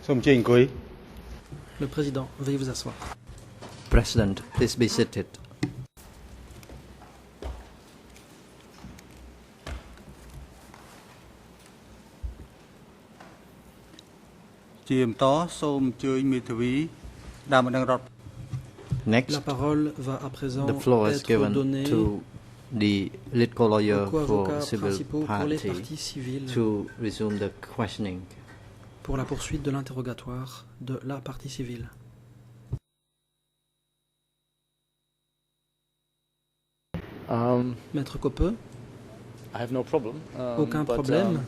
Le président, veuillez vous asseoir. President, please be seated. Next, La parole va à présent the floor is être given donnée to the lead co-lawyer aux for co-avocats civil principaux pour les party parties civiles to resume the questioning. pour la poursuite de l'interrogatoire de la partie civile. Maître Coppeux, I have no problem. aucun but, problème.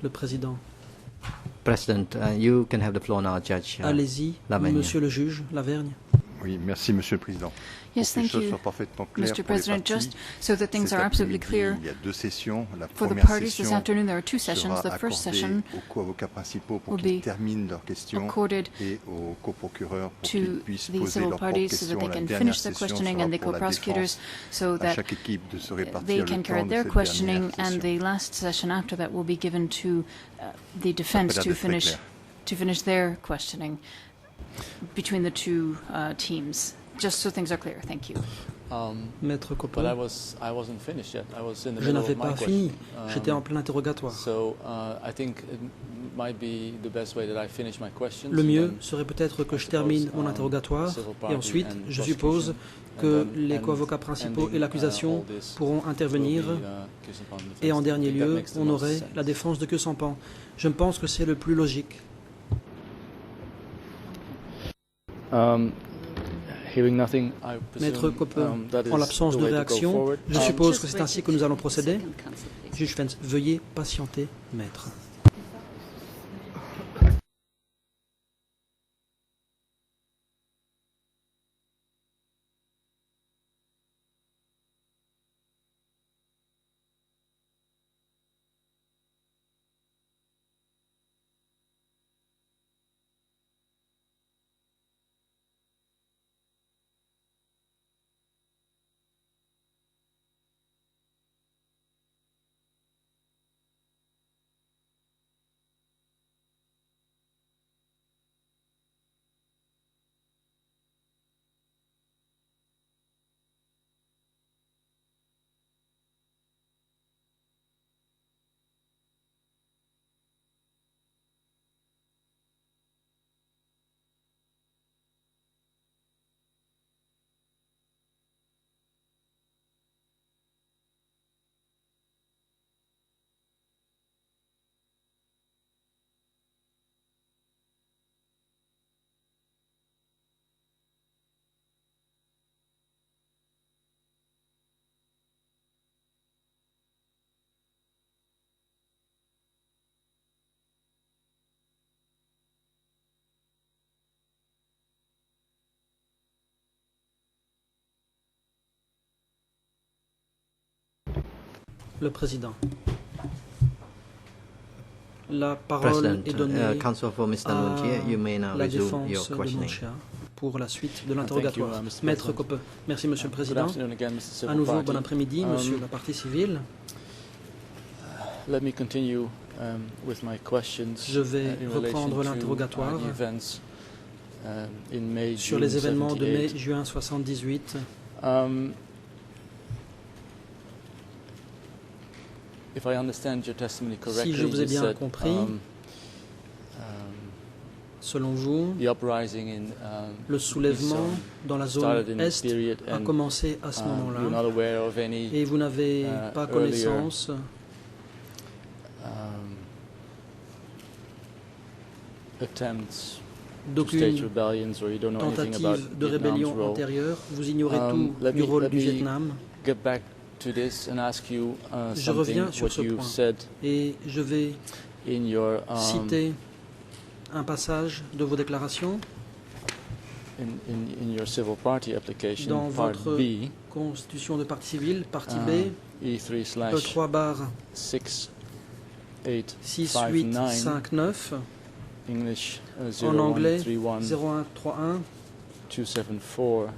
Le président. President, you can have the floor now, Judge. Allez-y, Lavergne. monsieur le juge, Lavergne. Oui, merci Monsieur le Président. Yes, Pour que les thank choses you, soient parfaitement claires Mr. pour les President. parties, Just so that things cet are absolutely après-midi, clear, il y a deux sessions. La for the première parties this session afternoon, there are two sessions. sera The first accordée session aux co-avocats principaux pour will qu'ils be terminent leurs questions accorded et aux coprocureurs pour qu'ils to puissent the poser civil leurs propres parties so that questions. they La can dernière finish their session questioning sera and the pour la co-prosecutors défense. so À that chaque équipe de se they répartir can le carry temps out de their cette questioning, dernière and session. the last session after that will be given to the defense Ça peut être très to finish their questioning between the two teams. Just so things are clear. Thank you. Maître But Coppeux, I wasn't finished yet. I was in the je middle n'avais of my pas fini. question. J'étais en plein interrogatoire. So I think it might be the best way that I finish my questions. Le mieux and then serait peut-être que I je termine suppose, mon interrogatoire civil et party ensuite, and je suppose prosecution, que and then les co-avocats principaux et l'accusation all this pourront intervenir will be, case upon defense. et en I dernier think that lieu, makes the on most aurait sense. la défense de Queue-Sampan. Je pense que c'est le plus logique. Hearing nothing, I Maître presume, Coppeux, that is en l'absence the de way to go réaction, forward. je suppose que c'est ainsi que nous allons procéder. Juge Fentz, veuillez patienter, maître. Le président. La parole President, est donnée counsel for Mr. à Montier, you may now la resume défense your de questioning. Monchia pour la suite de Thank l'interrogatoire. you, Mr. Maître President. Coppeux. Merci, Monsieur le Good Président. afternoon again, Mr. Civil À nouveau, Party. bon après-midi, Monsieur la partie civile. Let me continue with my questions. Je vais in reprendre relation to, l'interrogatoire the events, in May, sur June les événements de 78. mai-juin 78. If I understand your testimony correctly, Si je vous ai you bien said, compris, selon vous, the uprising in le soulèvement dans la zone started in Est this period a and commencé à ce you're not moment-là aware of any et vous n'avez pas connaissance attempts to stage d'aucune rebellions, or you don't know anything about tentative de Vietnam's rébellion role. antérieure. Vous ignorez tout Let du me- rôle let du me Vietnam. Get back to this and ask you Je something reviens sur what ce you point. said Et je vais in your citer un passage de vos déclarations in your civil party application, dans part votre B, constitution de partie civile, partie B, E3/6 E3 6859, 6859, English en anglais 0131 0131 274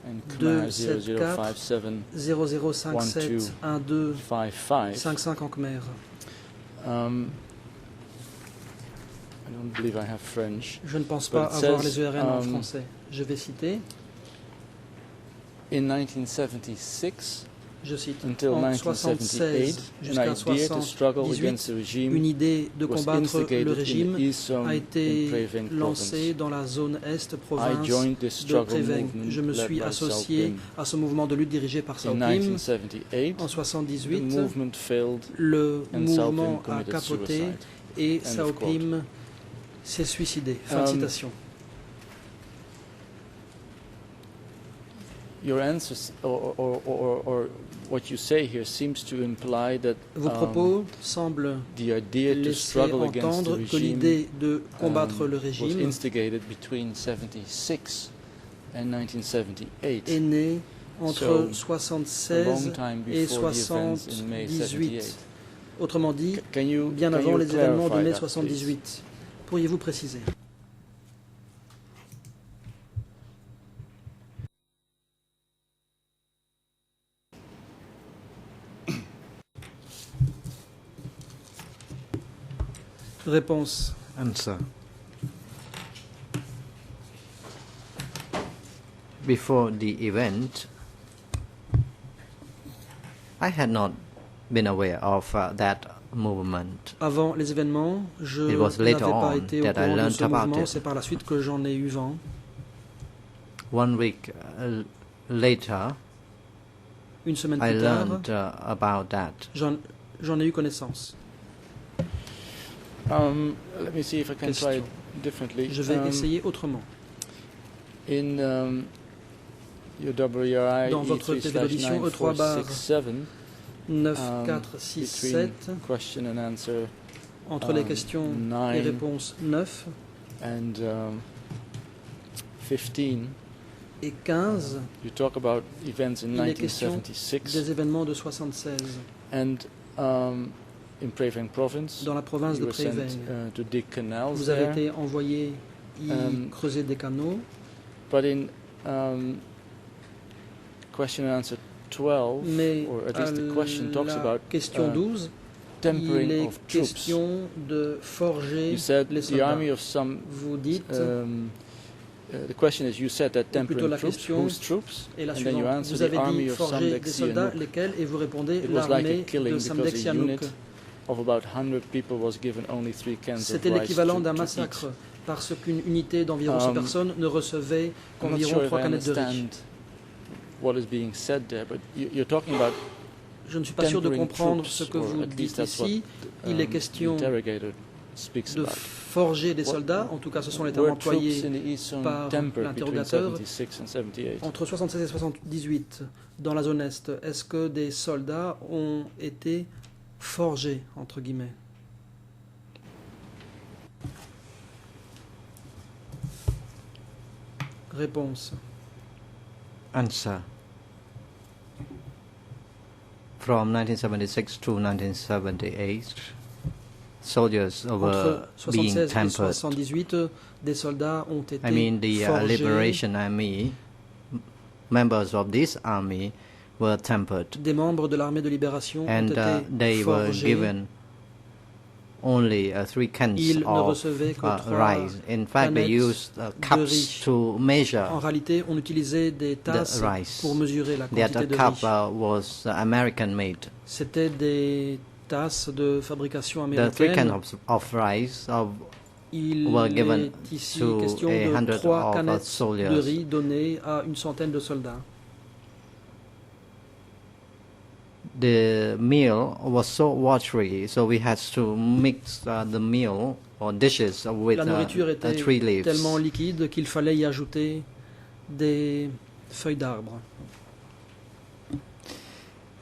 and Khmer 274 0057 0057 12 55. 55 en Khmer. I don't believe I have French. Je ne pense But pas it avoir says, les ERN en français. Je vais citer, In 1976, je cite, until en 1978, 76 an jusqu'à idea to struggle against 78, the regime une idée de was combattre instigated le in régime East Zone a in été Preveng lancée province. dans la zone Est, I province joined this de struggle Preveng. movement Je me led suis by associé Savoeun. à ce mouvement de lutte dirigé par In Savoeun. 1978, En the 78, movement failed le and mouvement Savoeun a committed capoté suicide. et End of Saopim s'est suicidé. Fin de citation. Your answers, or what you say here, seems to imply that Vos propos semblent the idea to laisser struggle against the entendre que regime l'idée de combattre le was régime instigated between 76 and 1978. est née entre So, a long 76 time et before the events in May 78. 78. Autrement dit, Can you, bien can avant you les événements de clarify mai that, 78. Pourriez-vous préciser? Réponse. Answer. Before the event, I had not been aware of that movement. Avant les événements, je It was n'avais later pas on été au that I courant de learned ce about mouvement. it. C'est par la suite que j'en ai eu vent. 1 week later, Une semaine I plus tard, learned about that. j'en ai eu connaissance. Let me see if I can try it Question. differently. Je vais essayer autrement. In your WRI Dans votre PV d'audition E3/9467, between question and answer entre les questions et 9 réponses 9 and 15, et 15, you talk about events in il est question 1976 des événements de 76 and in Preveng province. dans la province You de were sent Preveng. to dig canals Vous avez there. été envoyé y creuser des canaux, But in question and answer 12, mais or at à least the question talks la about question 12, il tempering est of troops. question de forger You said les the soldats. army of some. Vous dites, The question is, you said that plutôt tempering la troops. question Whose troops? et la And then you suivante, answer vous the avez army dit of forger des soldats, Samdech lesquels, et vous répondez It was like a l'armée killing de because Samdech a Sihanouk. unit of about 100 people was given only 3 cans of C'était rice l'équivalent d'un to massacre, eat. parce qu'une unité d'environ 100 personnes ne recevait I'm not qu'environ sure if 3 I canettes de riz. understand what is being said there, but you're talking about Je ne suis pas sûr de tempering comprendre troops, ce que or vous at least dites that's what, ici. Il est the question interrogator speaks de about. forger des soldats, en tout cas ce sont les termes Were troops employés in the East Zone par tempered between l'interrogateur 76 and 78? entre 76 et 78 dans la zone Est. Est-ce que des soldats ont été forgés, entre guillemets? Réponse. Answer. From 1976 to 1978, soldiers were Entre being 76 et tempered. 78, des soldats ont été I mean, the forgés. Liberation Army, members of this army were tempered, Des membres de l'armée de libération ont and été they were forgés. given only 3 cans Ils ne of recevaient que 3 rice. In fact, they canettes used de cups riz. to measure En réalité, on utilisait des tasses rice. pour mesurer la that quantité de cup riz. was American made. C'était des tasses de fabrication The 3 américaine. cans of rice Il were given est ici to question a de hundred 3 of canettes de soldiers. riz données à une centaine de soldats. The meal was so watery, so we had to mix the meal or dishes with La nourriture était 3 leaves. tellement liquide qu'il fallait y ajouter des feuilles d'arbre.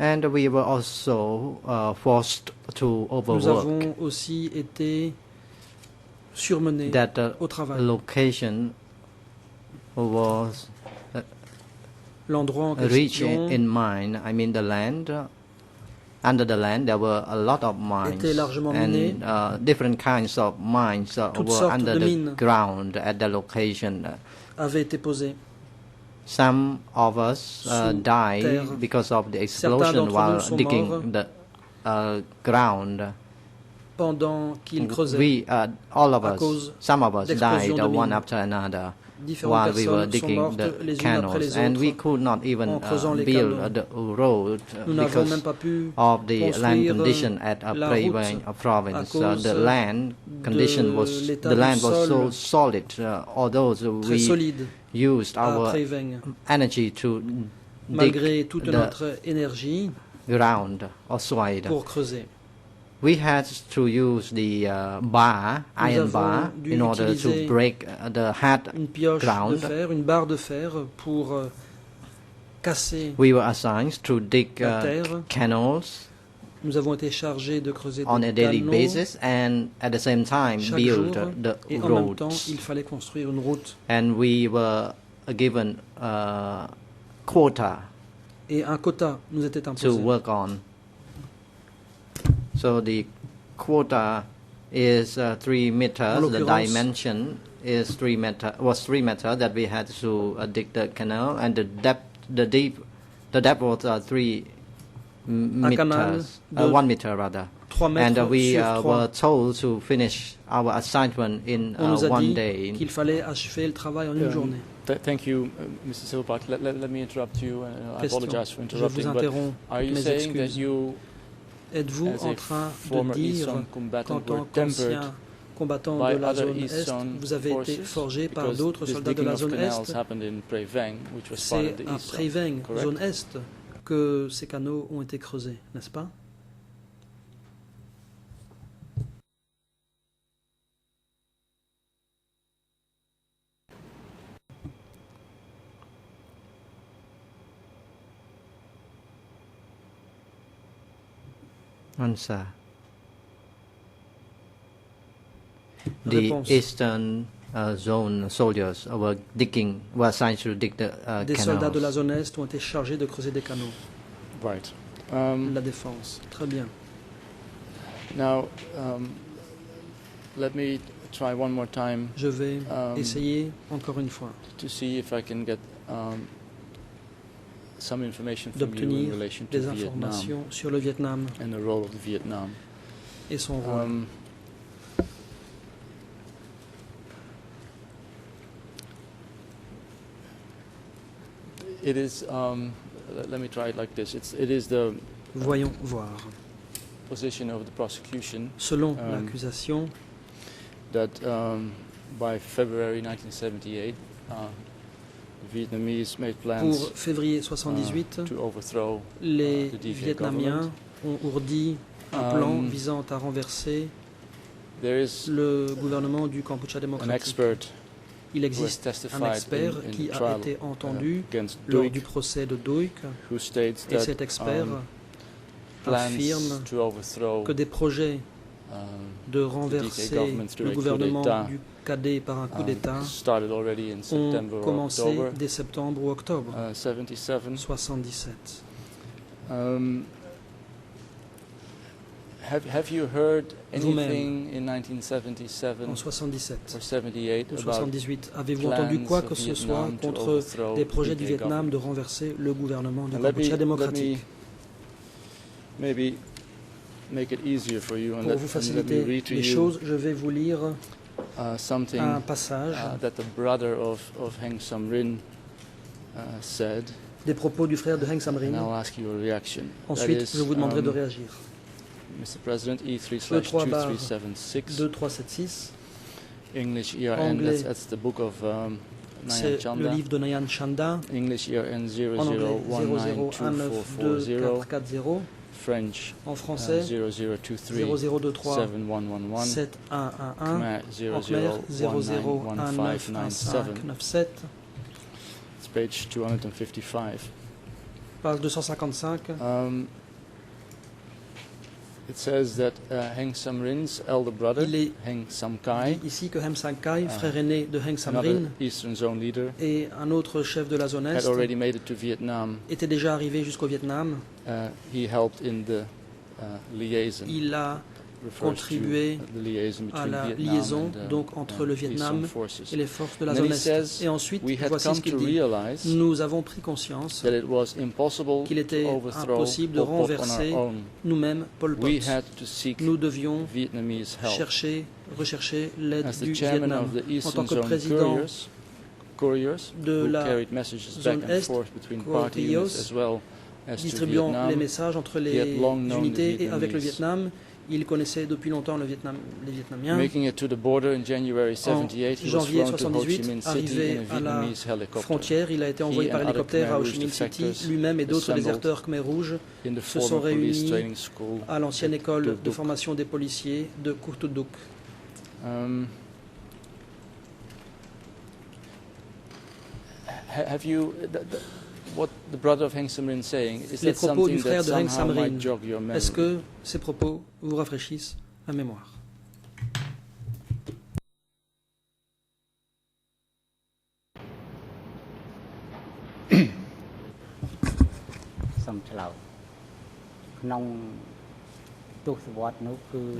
And we were also forced to Nous overwork. avons aussi été surmenés That the au travail. location was L'endroit en rich question in mine. I mean the land. Under the land, there were a lot of mines, était largement miné. and different kinds of mines Toutes were sortes under de the mines. ground at the location. Avait été posé. Some of us Sous died terre. because of the Certains explosion d'entre while nous sont morts digging the ground. pendant qu'ils creusaient. We, all of à us, cause some of us d'explosions died de one mines. after another Différentes while we were personnes sont digging mortes the les unes après canals, les and we autres could not even en creusant les build canaux. the road Nous n'avons même because pas pu of the land construire condition at a la route province. à cause The land condition was l'état the du land was so sol solid. Although très we solide used à our Préveng. energy to Malgré dig toute the notre énergie ground or soil, pour creuser. we had to use the bar, Nous iron avons bar, dû in order to utiliser break the hard Une pioche ground. de fer, une barre de fer pour casser We were assigned to dig la terre. canals Nous avons été chargés de creuser on des a daily canaux basis, and at the same time chaque build jour, the et en même temps, roads. il fallait construire une route And we were given quota et un quota nous était to imposé. work on. So the quota is 3 meters. En The l'occurrence, dimension is 3 meter. Was 3 meter that we had to dig the canal, and the depth was 3 Un canal meters. de 1 meter rather. 3 mètres And we sur 3. were told to finish our assignment in On nous a one dit day. qu'il fallait achever le travail en une journée. Thank you, Mr. Silverpark. Let me interrupt you. I Question. apologize for Je interrupting. vous But interromps are you mes saying that excuses. you, Êtes-vous as en a train de former dire Eastern combatant, qu'en were tant tempered qu'ancien combattant by de la other zone Est, Eastern vous avez été forces? forgé par Because d'autres this soldats de digging la of zone canals Est? happened in Préveng, which was part of C'est the à East zone, Préveng, correct? zone Est, que ces canaux ont été creusés, n'est-ce pas? Answer. The Réponse. Eastern zone soldiers were assigned to dig the Des soldats de la canals. zone Est ont été chargés de creuser des canaux. Right. La défense. Très bien. Now, let me try one more time Je vais essayer encore une fois to see if I can get some information from you in d'obtenir relation to des Vietnam informations sur le Vietnam and the role of Vietnam. et son rôle. It is. Let me try it like this. It is the Voyons voir. position of the prosecution Selon Um, l'accusation, that by February 1978, the Vietnamese made plans pour février 78, to overthrow les the DVA Vietnamiens ont ourdi un plan Um, visant à renverser There is le gouvernement du Kampuchea an démocratique. expert Il who has existe un testified expert in qui the a trial été entendu against lors Duik, du procès de Duik, who states et that cet expert plans affirme to overthrow que des projets de renverser le gouvernement du KD par un coup d'État started already in ont September or commencé October dès septembre ou octobre 77. 77. Have you heard Vous-même, anything in 1977 En 77 or 78 ou about 78, avez-vous plans entendu quoi of que ce Vietnam soit to contre overthrow des projets du DPA Vietnam de government? renverser le gouvernement du And let Kampuchea me démocratique? maybe make it easier for you and Pour vous let me faciliter read to les you choses, je vais vous lire something un passage that the brother of Heng Samrin said, des propos du frère de Heng and Samrin. I'll ask you a reaction. Ensuite, That is, je vous demanderai de réagir. Mr. President, E3/2376, E3/2376, English ERN, Anglais. that's the book of Nayan C'est le Chanda. livre de Nayan Chanda, English ERN en anglais 00192440, 00192440, French en français 0023 0023 7111, 7111, Khmer en khmer 00191597. 00191597. It's page 255. Page 255. It says that Heng Samrin's elder brother, Il est Heng Samkai, dit ici que Heng Samkai, frère aîné de Heng Samrin, another Eastern Zone leader, et un autre chef de la zone had Est, already made it to Vietnam. était déjà arrivé jusqu'au Vietnam. He helped in the liaison. Il a Refers contribué to the liaison à between la Vietnam liaison and, donc entre le Eastern Vietnam forces. et les forces de la Then zone he Est. says, Et ensuite, we had voici come ce qu'il to dit. realize Nous avons pris conscience that it was impossible qu'il était to overthrow impossible de Pol Pot on renverser our own. nous-mêmes Pol Pot. We had to seek Nous devions Vietnamese help. rechercher l'aide As the du chairman Vietnam. of the En tant Eastern que Zone président couriers de who la carried messages zone back and Est, forth between couriers, party units as well as to distribuant les Vietnam, messages entre he had les long known the unités et avec le Vietnamese. Vietnam. Il connaissait depuis longtemps les Vietnamiens. Making it to the border in January 78, he was janvier flown to Ho Chi 78, Minh City arrivé in a à la Vietnamese helicopter. frontière, il a été envoyé He par and other hélicoptère à Ho Khmer Chi Minh Rouge City. defectors Lui-même et d'autres assembled déserteurs Khmer Rouge in the se former sont police réunis training school à l'ancienne at école de Duk. formation des policiers de Kurtuduk. Have you what the brother of Heng Samrin saying is Les that propos du something frère that de Heng somehow Samrin, might jog your est-ce memory? que ces propos vous rafraîchissent la mémoire?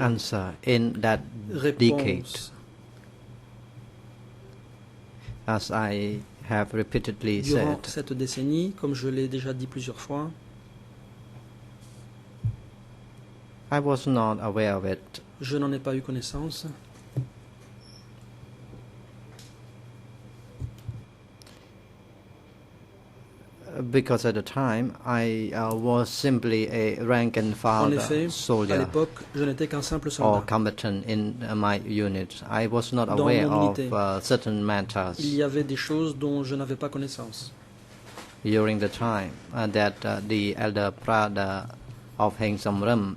Answer. In that decade, Réponse. as I have repeatedly Durant said, cette décennie, comme je l'ai déjà dit plusieurs fois, I was not aware of it je n'en ai pas eu connaissance because at the time I was simply a rank and En file effet, à soldier l'époque, je n'étais qu'un simple or soldat. combatant in my unit. I was not Dans aware mon of unité, certain matters Il y avait des choses dont je n'avais pas connaissance. during the time that the elder brother of Heng Samrin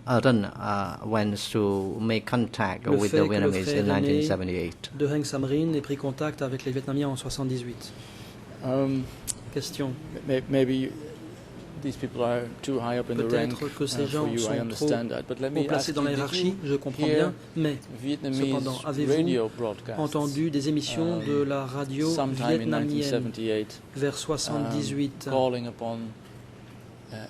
went to make contact Le with fait the que le Vietnamese frère in aîné 1978. de Heng Samrin ait pris contact avec les Vietnamiens en 78. Question. Maybe these people are too high up in the rank Peut-être que ces for gens you. I sont trop understand that, but let haut me placés ask dans la you: did hiérarchie, you je comprends hear bien, mais Vietnamese cependant, avez-vous radio broadcasts entendu des émissions de la radio sometime in vietnamienne 1978 vers 78 calling upon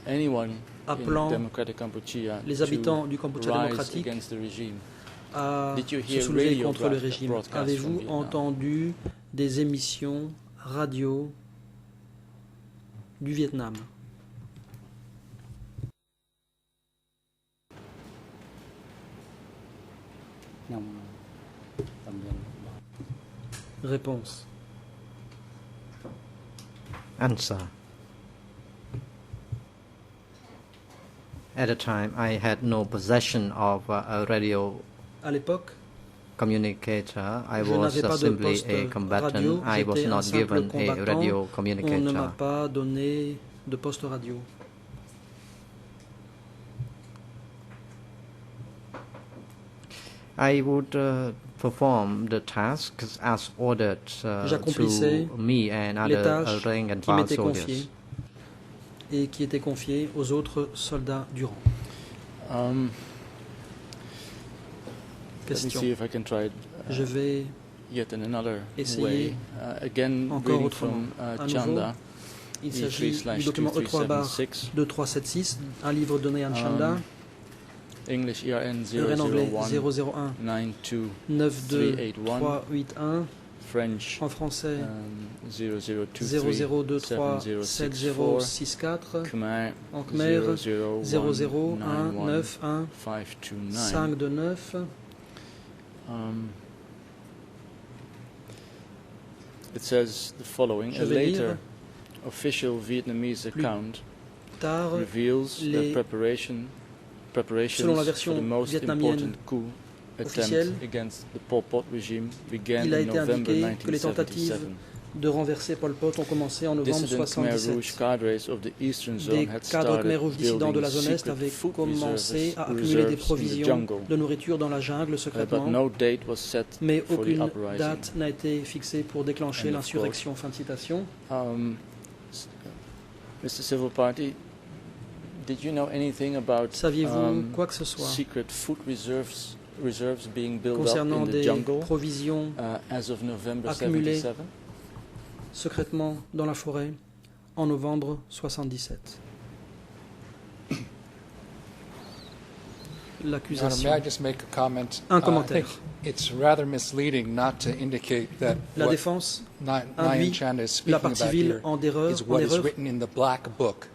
anyone in appelant democratic Kampuchea les habitants to du Cambodge rise démocratique against the regime? à Did you se hear soulever radio contre le régime? broadcasts from Avez-vous Vietnam? entendu des émissions radio du Vietnam? Réponse. Answer. At the time, I had no possession of a radio À l'époque, communicator. I je was n'avais pas de simply poste a combatant. radio, I was j'étais un not simple given a combattant. radio On ne m'a communicator. pas donné de poste radio. I would perform the tasks as ordered J'accomplissais to me and les other tâches rank and qui file m'étaient soldiers. confiées et qui étaient confiées aux autres soldats du rang. Let me Question. see if I can try it Je vais yet in another essayer way. Again, encore reading autrement. from À nouveau, Chanda, il s'agit du document E3-2376, 2376, un livre donné à Chanda, English ERN en anglais 001 001 92 92381, French en français 0023 00237064, Khmer en Khmer 00191 00191 529. 529. It says the following: Je a vais later lire official Vietnamese account Tard, reveals les- that preparations selon la for version the most vietnamienne important coup officielle, attempt against the Pol Pot regime began il a in été November indiqué que les 1977. tentatives de renverser Pol Pot ont commencé en novembre Dissident Khmer Rouge 77. cadres of the Eastern Des Zone had cadres Khmer started rouges dissidents de la building zone Est secret avaient food commencé à accumuler des reserves in the provisions jungle, de nourriture dans la jungle but secrètement, no date was set mais for the aucune uprising. date n'a été fixée pour déclencher End of l'insurrection. Fin de citation. Mr. Civil Party, did you know anything about Saviez-vous quoi que ce soit secret food reserves being built up concernant in the des jungle provisions as of November accumulées 77? secrètement dans la forêt en novembre 77? Your Honor, L'accusation. may I just make a comment? Un I commentaire. think it's rather misleading not to indicate that La what défense Nyan induit Chanda is la speaking partie about civile here en erreur, is what is erreur written in the Black Book.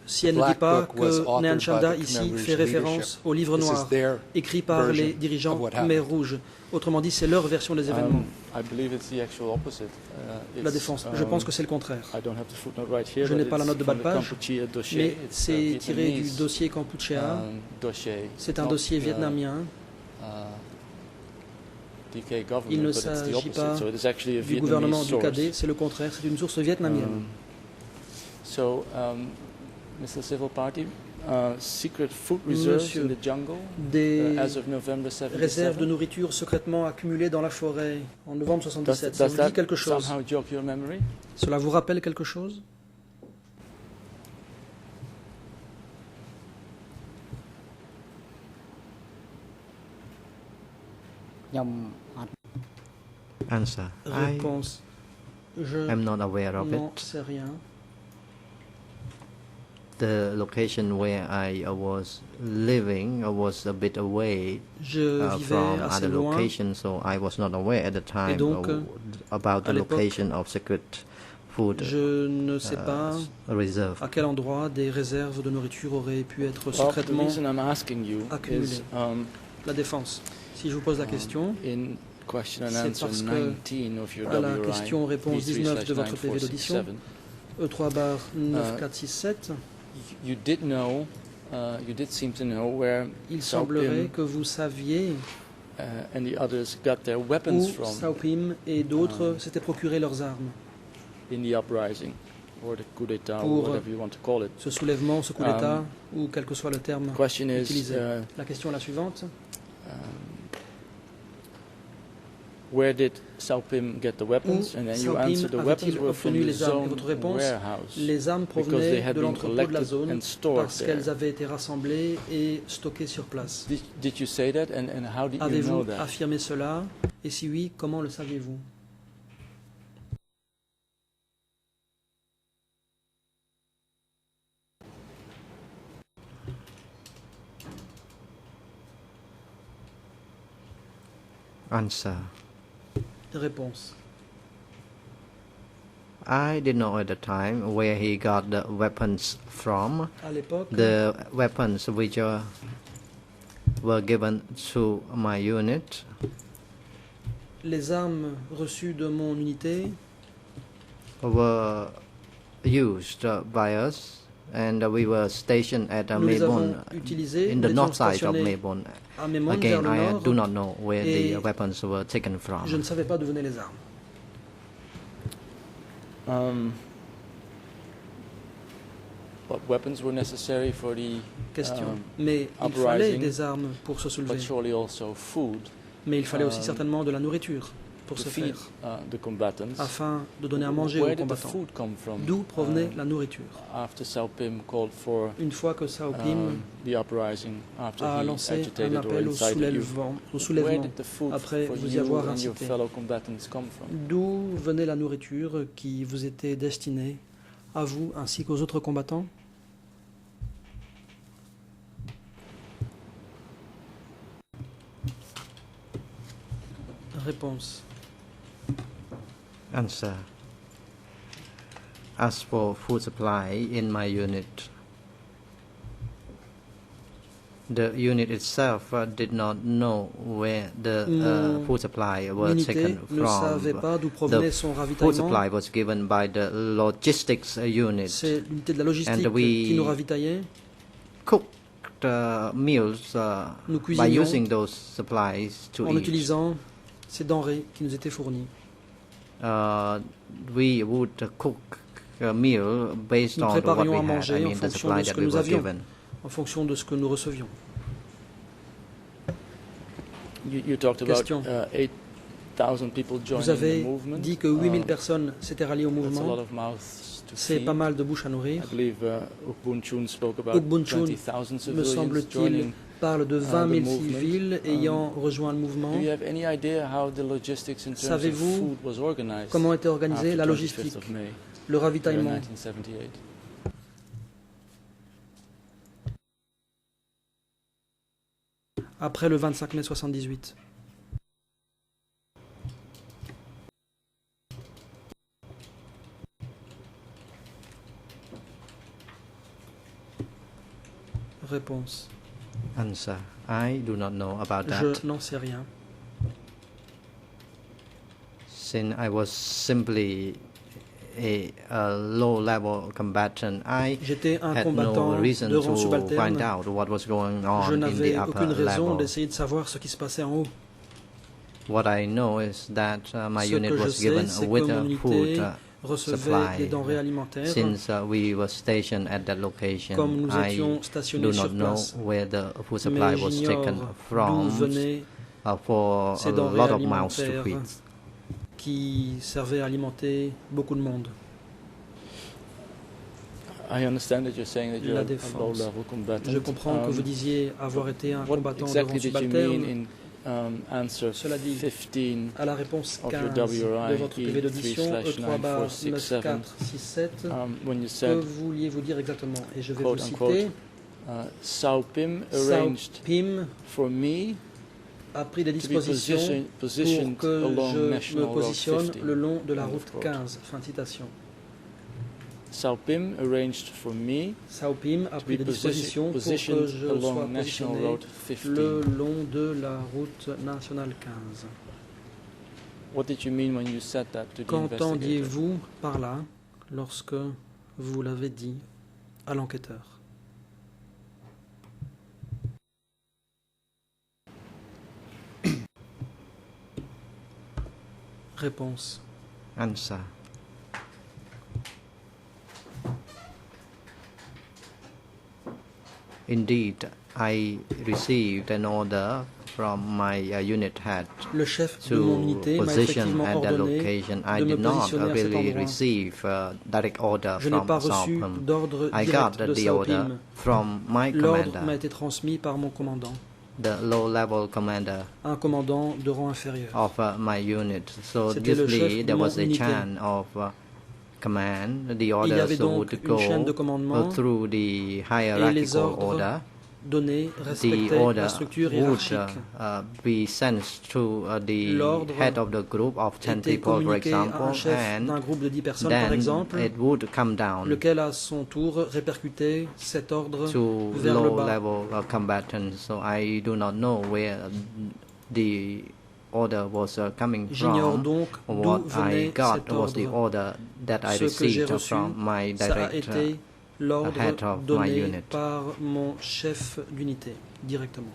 si elle ne dit Black pas Book was que authored Nyan by Chanda the ici Khmer Rouge fait référence leadership. au livre This is noir their écrit par les version dirigeants of what Khmer happened. Rouge. Autrement dit, c'est leur version des événements. I believe it's the actual opposite. La défense. Je pense que c'est le contraire. I don't have the footnote right here, Je but n'ai pas la it's note de from bas de the page, Kampuchea dossier. mais It's a c'est tiré du Vietnamese, dossier Kampuchea. dossier. C'est un Not dossier the, vietnamien. DK government, Il ne but it's the s'agit opposite. pas So it is actually a du Vietnamese gouvernement du source. KD, c'est le contraire, c'est une source vietnamienne. So, Mr. Civil Party, secret food reserves Monsieur, in the jungle Des as of November 77. réserves de nourriture secrètement accumulées dans la forêt en novembre 77. Ça Does vous dit quelque that chose? somehow jog your memory? Cela vous rappelle quelque chose? Answer. I Réponse. Je am not aware of n'en it. sais rien. The location where I was living was a bit away Je vivais from assez other loin. locations, so I was not aware at the time donc, about the à l'époque, location of secret food Je ne sais pas reserve. à quel endroit des réserves de nourriture auraient pu être Well, the secrètement reason I'm asking you accumulées. is La défense. Si je vous pose la question, in question and c'est answer parce que 19 of your à la WRI, question-réponse 19 de votre PV d'audition, E3/9467, you did know, you did seem to know where il semblerait Savoeun que vous saviez and the others got their où weapons from Savoeun et d'autres s'étaient procuré leurs armes. in the uprising or the coup d'etat or Pour whatever you want to call it. Ce soulèvement, ce coup d'État, ou quel que soit le terme The question is, utilisé. La question est la suivante. where did Savoeun get the weapons? Où And then you answered the Savoeun weapons avait-il were from obtenu the les armes? Et zone votre réponse, warehouse les armes because they provenaient had de been l'entrepôt de la collected zone and stored parce there. qu'elles avaient été rassemblées et stockées sur place. Did you say that and how did you know Avez-vous that? affirmé cela? Et si oui, comment le saviez-vous? Answer. Réponse. I didn't know at the time where he got the weapons from. À l'époque, The weapons which were given to my unit les armes reçues de mon unité were used by us, and we were stationed at nous les avons Melbourne, utilisées. in Nous the étions north side of stationnés Melbourne. à Memon, Again, vers le I nord. do not know where Et the weapons were taken from. Je ne savais pas d'où venaient les armes. What weapons were necessary for the Question. Mais il fallait uprising, des armes pour se soulever. but surely also food Mais il fallait aussi um, certainement de la nourriture pour to se feed faire, the combatants. afin de donner à manger aux Where did the combattants. food come from? D'où provenait la nourriture? After Savoeun called for Une fois que Savoeun the uprising, after a he lancé un agitated or appel au incited you, soulèvement, where did the food après for vous y you avoir and your incité. fellow combatants come from? D'où venait la nourriture qui vous était destinée, à vous ainsi qu'aux autres combattants? Réponse. Answer. As for food supply in my unit, the unit itself did not know where the Mon food supply was L'unité taken ne savait from. pas d'où provenait son Food ravitaillement. supply was given by the logistics unit. C'est l'unité de la logistique And we qui nous ravitaillait. Cooked meals Nous by cuisinions using those supplies to en eat. utilisant ces denrées qui nous étaient fournies. We would cook a meal based Nous on what préparions we à had, manger I en mean the fonction supply de ce that que we nous were avions, given. en fonction de ce que nous recevions. You talked about Question. 8,000 people Vous joining the avez movement. dit que 8000 personnes s'étaient ralliées au That's a lot mouvement. of mouths to C'est feed. pas mal de bouches à nourrir. I believe Ukbun Chun spoke about Ukbun Chun, 20,000 me civilians semble-t-il, joining. parle de 20 000 the movement. civils ayant rejoint le mouvement. Do you have any idea how the logistics in terms of Savez-vous food was organized comment était organisée after la 25th logistique, of May le in ravitaillement 1978? après le 25 mai 78? Réponse. Answer. I do not know about that. Je n'en sais rien. Since I was simply a low-level combatant, I J'étais un had no combattant reason de rang to subalterne. find out what was going Je on in the n'avais upper aucune raison level. d'essayer de savoir ce qui se passait en haut. What I know is that my Ce unit que je was sais, given c'est que with mon a food unité recevait des denrées supply. alimentaires. Since we were stationed at that location, Comme nous I étions do stationnés sur not know place. where the food supply Mais was taken j'ignore d'où from venaient for ces a denrées lot of mouths to alimentaires feed. qui servaient à alimenter beaucoup de monde. I understand that you're saying that you're La a défense. low-level combatant. Je comprends que vous disiez avoir été un What combattant de exactly rang did you mean subalterne. in answer Cela dit, 15? à la réponse of 15 your de votre WRI PV d'audition, E3/9467, E3/9467, when you que said, vouliez-vous dire exactement? Et je vais quote, vous unquote, citer, Sao Pim Sao arranged Pim for me a pris des to be dispositions positioned pour que along je me National Road positionne 50. le long de la End of route quote. 15. Fin de citation. Sao Pim arranged for me Sao Pim a to pris be des dispositions pour que positioned je sois along National positionné Road 15. le long de la route nationale 15. What did you mean when you said that to the investigator? Qu'entendiez-vous par là lorsque vous l'avez dit à l'enquêteur? Réponse. Answer. Indeed, I received an order from my unit head Le chef de mon to unité m'a position effectivement at that ordonné location. I de me did not positionner à cet really endroit. receive direct order Je n'ai from pas reçu Savoeun. d'ordre I direct got de the Sao order Pim. from my L'ordre m'a commander, été transmis par mon commandant, the low-level commander un commandant de rang inférieur. of my unit. So C'était le chef obviously de there mon was a unité. chain of command. The Il y orders avait donc would une chaîne de go commandement through the et les hierarchical ordres order. donnés The respectaient order la structure would hiérarchique. be sent to the L'ordre head of the group of 10 était people, for communiqué à un example, chef d'un and groupe de 10 personnes, par then exemple, it would come down lequel à son tour répercutait cet ordre to vers le bas. low-level combatants. So I do not know where the order was coming J'ignore from. donc d'où What I venait got cet was the ordre. order that I Ce que j'ai received reçu, from my ça a direct été l'ordre head of my donné unit. par mon chef d'unité, directement.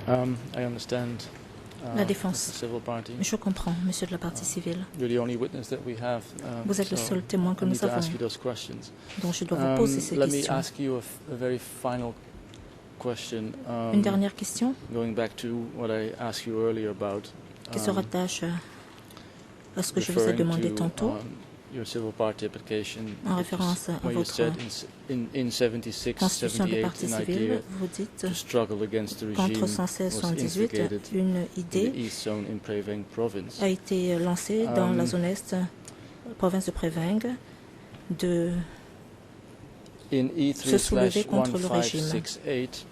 I understand. La défense. the civil party. Je comprends, monsieur de la partie civile. You're the only witness that we have. Vous êtes le seul témoin que I nous need to avons, ask you those questions. donc je dois vous poser ces Let me questions. ask you a very final question. Une dernière question Going back to what I asked you earlier about. qui se rattache à ce que je vous ai referring demandé to, tantôt, your civil party application. en référence à Where you votre said in 76, constitution de 78, partie an civile, idea vous dites to struggle against the regime qu'entre 116 et was 118, instigated une in the idée East Zone in Preveng province. a été lancée dans la zone est, province de Préveng, de In se soulever contre le régime. E3/1568,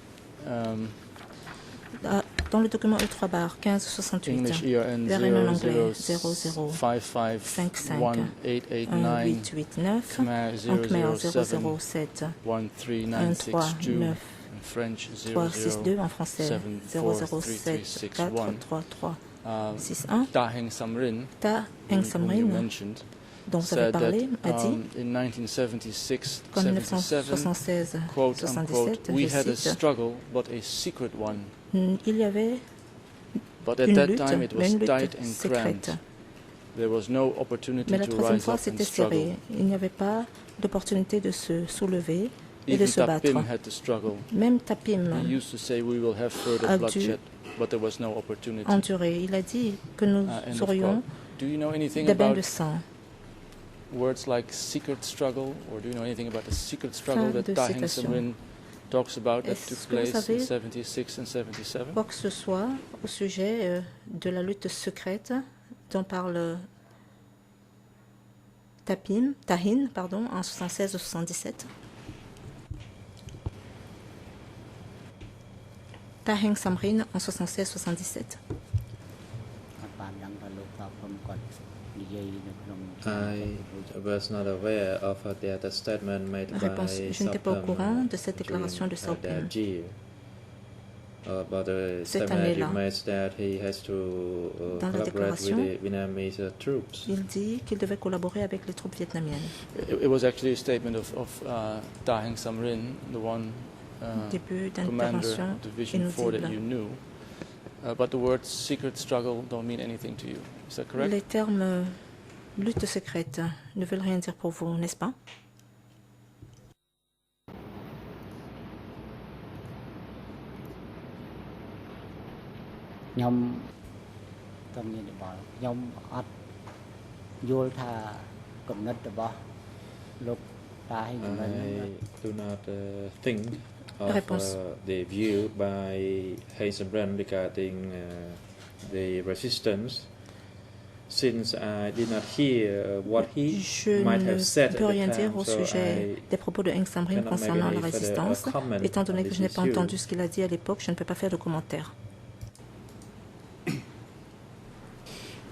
Dans le document E3/1568, English ERN version en anglais 00551889, 00551889, Khmer en khmer 007 007 13962, 139 in French 362, en français 007 00743361. 43361. Da Heng Samrin, Ta Heng whom you Samrin, mentioned, dont vous avez said that parlé, a dit in 1976, qu'en 77, 1976, quote unquote, 77, we je had a cite, struggle, but a secret one. il y avait But at une that lutte, time it mais was une lutte tight and secrète. cramped. There was no opportunity Mais la to troisième rise fois, up and c'était struggle. serré. Il n'y avait pas d'opportunité de se soulever et de Even se battre. Tapim had to struggle. Même He Tapim used to say we will have further a dû bloodshed, but there was no opportunity. endurer. Il a dit que nous End of aurions quote. Do you know anything des bains about de sang. words like secret struggle, or do you know anything about the secret struggle Fin that de Ta Hing citation. Samrin talks about that Est-ce took que vous place in savez 76 and 77? quoi que ce soit au sujet de la lutte secrète dont parle Tahin, en 76 ou 77? Ta Hing Samrin en 76-77. I was not aware of that statement made Réponse. by Je n'étais pas au Savoeun courant de cette déclaration de during Savoeun. that year. But the Cette statement année-là. he made that he has to Dans la collaborate with déclaration, the Vietnamese troops. il dit qu'il devait collaborer avec les troupes vietnamiennes. It was actually a statement of Ta Hing Samrin, the one Début commander d'intervention of Division 4 that you inaudible. knew. But the words secret struggle don't mean anything to you. Is that correct? Les termes lutte secrète ne veulent rien dire pour vous, n'est-ce pas? I do not think of Réponse. the view by Heng Samrin regarding the resistance, since I did not hear what he Je might ne have said at peux rien the dire time, au so sujet I des propos de Heng Samrin cannot make concernant any la further, résistance. comment Étant donné on que je this n'ai pas issue. entendu ce qu'il a dit à l'époque, je ne peux pas faire de commentaires.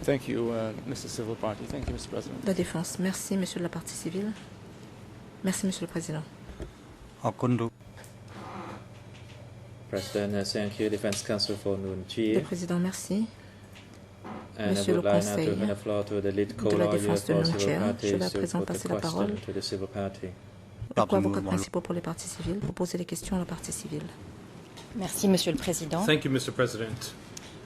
Thank you, Mr. Civil Party. Thank you, Mr. President. La défense. Merci, monsieur de la partie civile. Merci, monsieur le président. President, thank you, Defense Council for Noon Le Chie. président, merci. And I Monsieur would le like now to Conseil hand the floor to the lead de la co-lawyer défense de for Noon civil Chie. parties Je vais à to présent put the passer la question parole to the civil party. au co-avocat principaux pour les parties civiles, pour poser les questions à la partie civile. Merci, Monsieur le Président. Thank you, Mr. President.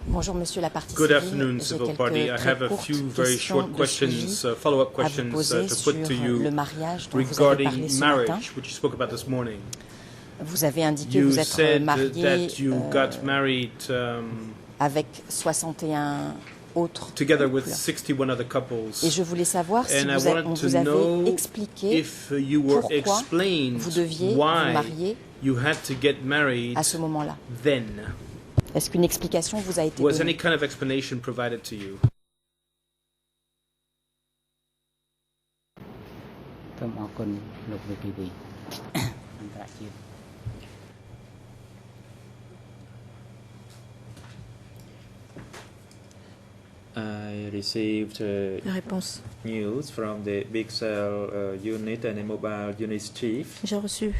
Bonjour, Monsieur la partie Good civile. afternoon, J'ai Civil quelques Party. I très have a courtes few very questions short de questions, suivi follow-up à vous questions poser to sur put to le you mariage dont vous avez parlé regarding ce matin. marriage, which you spoke about this morning. Vous avez indiqué You vous être said marié that you got married avec 61 autres together with couples. 61 other couples. Et je voulais savoir si And I on wanted vous to know avait expliqué if you were pourquoi explained vous deviez vous why marier you had to get married à ce moment-là. then. Est-ce qu'une explication vous a été Was donnée? any kind of explanation provided to you? I received La réponse. news from the Big Cell unit and the mobile unit chief J'ai reçu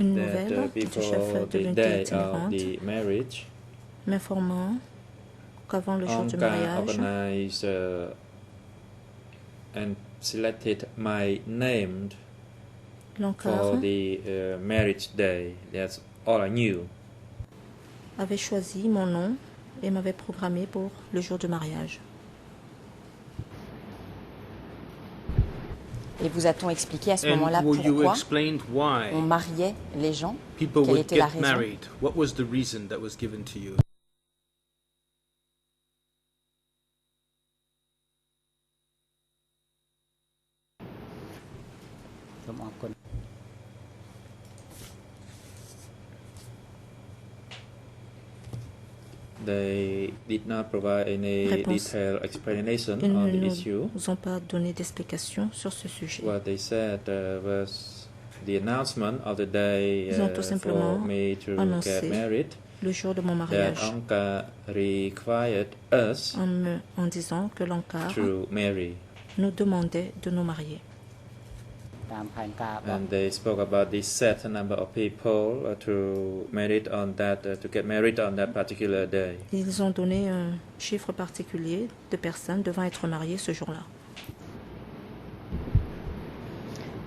une that nouvelle du before chef de the l'unité day of itinérante the marriage, m'informant qu'avant le jour du Onka mariage, organized and selected my name l'Ankar for the marriage day. That's all I knew. avait choisi mon nom et m'avait programmé pour le jour du mariage. Et vous a-t-on expliqué à ce And moment-là were you pourquoi explained why on mariait les gens? people Quelle would était la get raison? married? What was the reason that was given to you? They did not provide any Réponse. detailed explanation Ils on ne the issue. nous ont pas donné d'explication sur ce sujet. What they said was the announcement of the day Ils ont tout for simplement me to annoncé get married. Le jour de mon That mariage, Onka required us en disant que l'Ankar to marry. nous demandait de nous marier. And they spoke about the set number of people to married on that to get married on that particular day. Ils ont donné un chiffre particulier de personnes devant être mariées ce jour-là.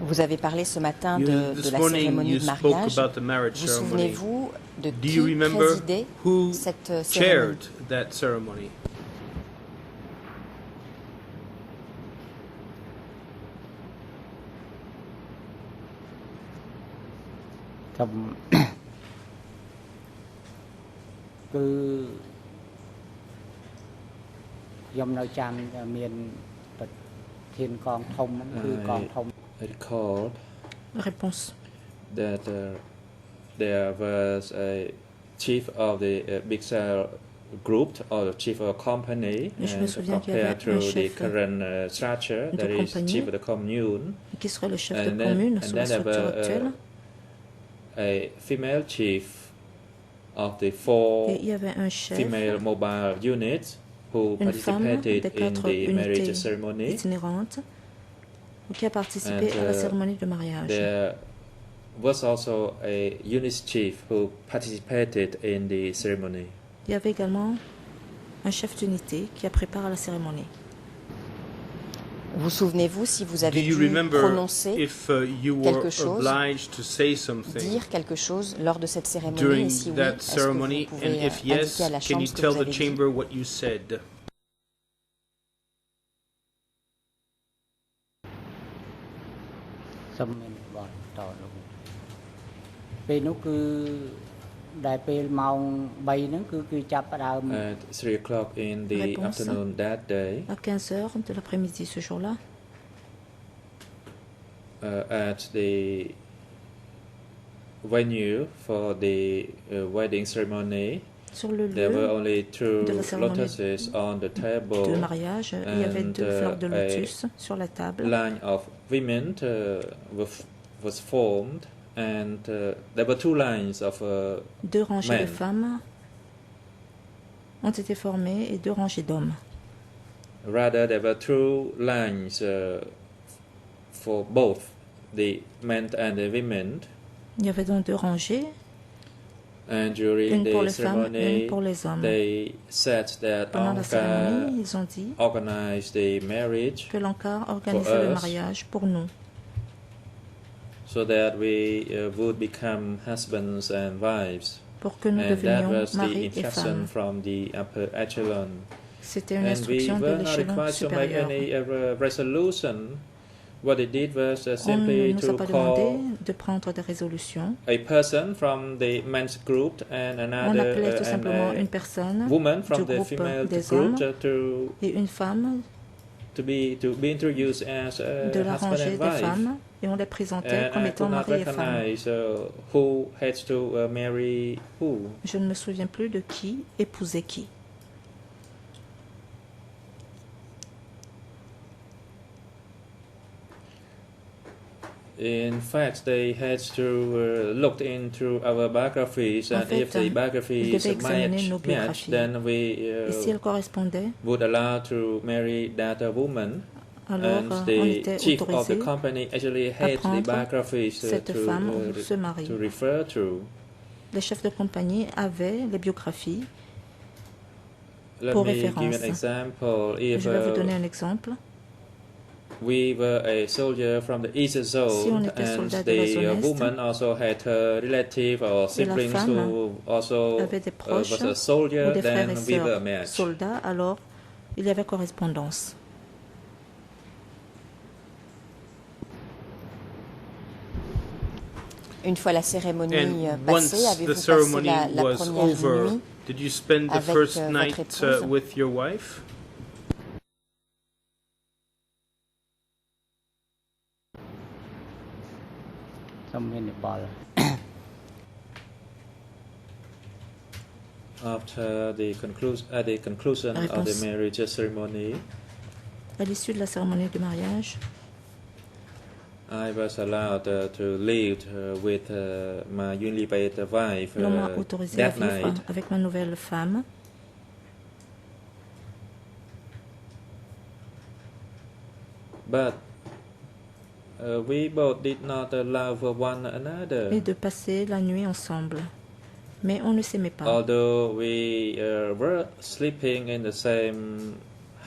Vous avez parlé ce matin You- de this la morning cérémonie you de spoke mariage. about the marriage Vous ceremony. souvenez-vous de Do qui you remember présidait who cette cérémonie? chaired that ceremony? ខ្ញុំ គឺខ្ញុំនៅចាំមានប្រធានកងធំគឺ កងធំ I recalled Réponse. that there was a chief of the big cell group or the chief of a company, Je me and souviens qu'il y avait compared un to the chef current structure, de that is compagnie chief of the commune, qui serait le chef de and then, commune and sous la then there structure were actuelle. a female chief of the 4 Et il y avait un chef, female mobile units who une femme participated des in 4 the marriage unités ceremony. itinérantes qui a participé And, à la cérémonie de mariage. There was also a unit chief who participated in the ceremony. Il y avait également un chef d'unité qui a préparé la cérémonie. Vous souvenez-vous si vous Do avez you dû remember prononcer, if you were quelque chose, obliged to say something dire quelque chose lors de cette cérémonie? during Et si oui, that est-ce que vous ceremony? And pouvez if yes, indiquer à la can Chambre you ce que tell vous the avez dit? chamber what you said? At 3 o'clock in the Réponse. afternoon that day, À 15 heures de l'après-midi ce jour-là, at the venue for the wedding ceremony, sur le there were lieu only de 2 la cérémonie lotuses on the de table. mariage, il y avait and, 2 fleurs de a lotus sur la table. Line of women was formed, and there were 2 lines of 2 rangées men. de femmes ont été formées et 2 rangées d'hommes. Rather, there were 2 lines for both the men and the women. Il y avait donc 2 rangées, And during une pour the les femmes et une ceremony, pour les hommes. they said that Pendant la Ankar cérémonie, ils ont dit organized the marriage que l'Ankar organisait le us. mariage pour nous, so that we would become husbands and wives. pour que nous And that devenions was the maris et instruction femmes. from the upper echelon. C'était une And we instruction de were not l'échelon required to make supérieur. any resolution. What they did was On simply ne nous a to pas demandé call de prendre des résolutions. a person from the men's group and On another appelait tout and simplement a une personne woman du from the groupe female des group hommes et une femme to be introduced as de la husband rangée and des wife. femmes et on les présentait And comme I étant could not mari et femme. recognize who had to marry who. Je ne me souviens plus de qui épousait qui. In fact, they had to look into our biographies, and if the ils biographies devaient examiner nos match, biographies. then we Et si elles correspondaient, would allow to marry that woman. alors And on the était chief of the autorisé company actually à had the prendre biographies cette femme ou ce mari. to refer to. Les chefs de compagnie avaient les biographies. Let Pour me give référence. an example. If Je vais vous donner un exemple. we were a soldier from the East Zone, Si on était and soldat de la the zone Est, woman also had her relative or siblings femme who also avait des proches was a soldier, ou des frères then et we were sœurs matched. soldats, alors il y avait correspondance. Une fois la cérémonie And passée, once avez-vous the passé ceremony la was première over, nuit did you spend the avec, first votre night épouse? with your wife? After the at the conclusion of the Réponse. marriage ceremony, À l'issue de la cérémonie de mariage, I was allowed to live with my newly wed wife l'on m'a autorisé à that vivre night. avec ma nouvelle femme. But we both did not love one another. Et de passer la nuit ensemble. Mais on ne s'aimait pas. Although we were sleeping in the same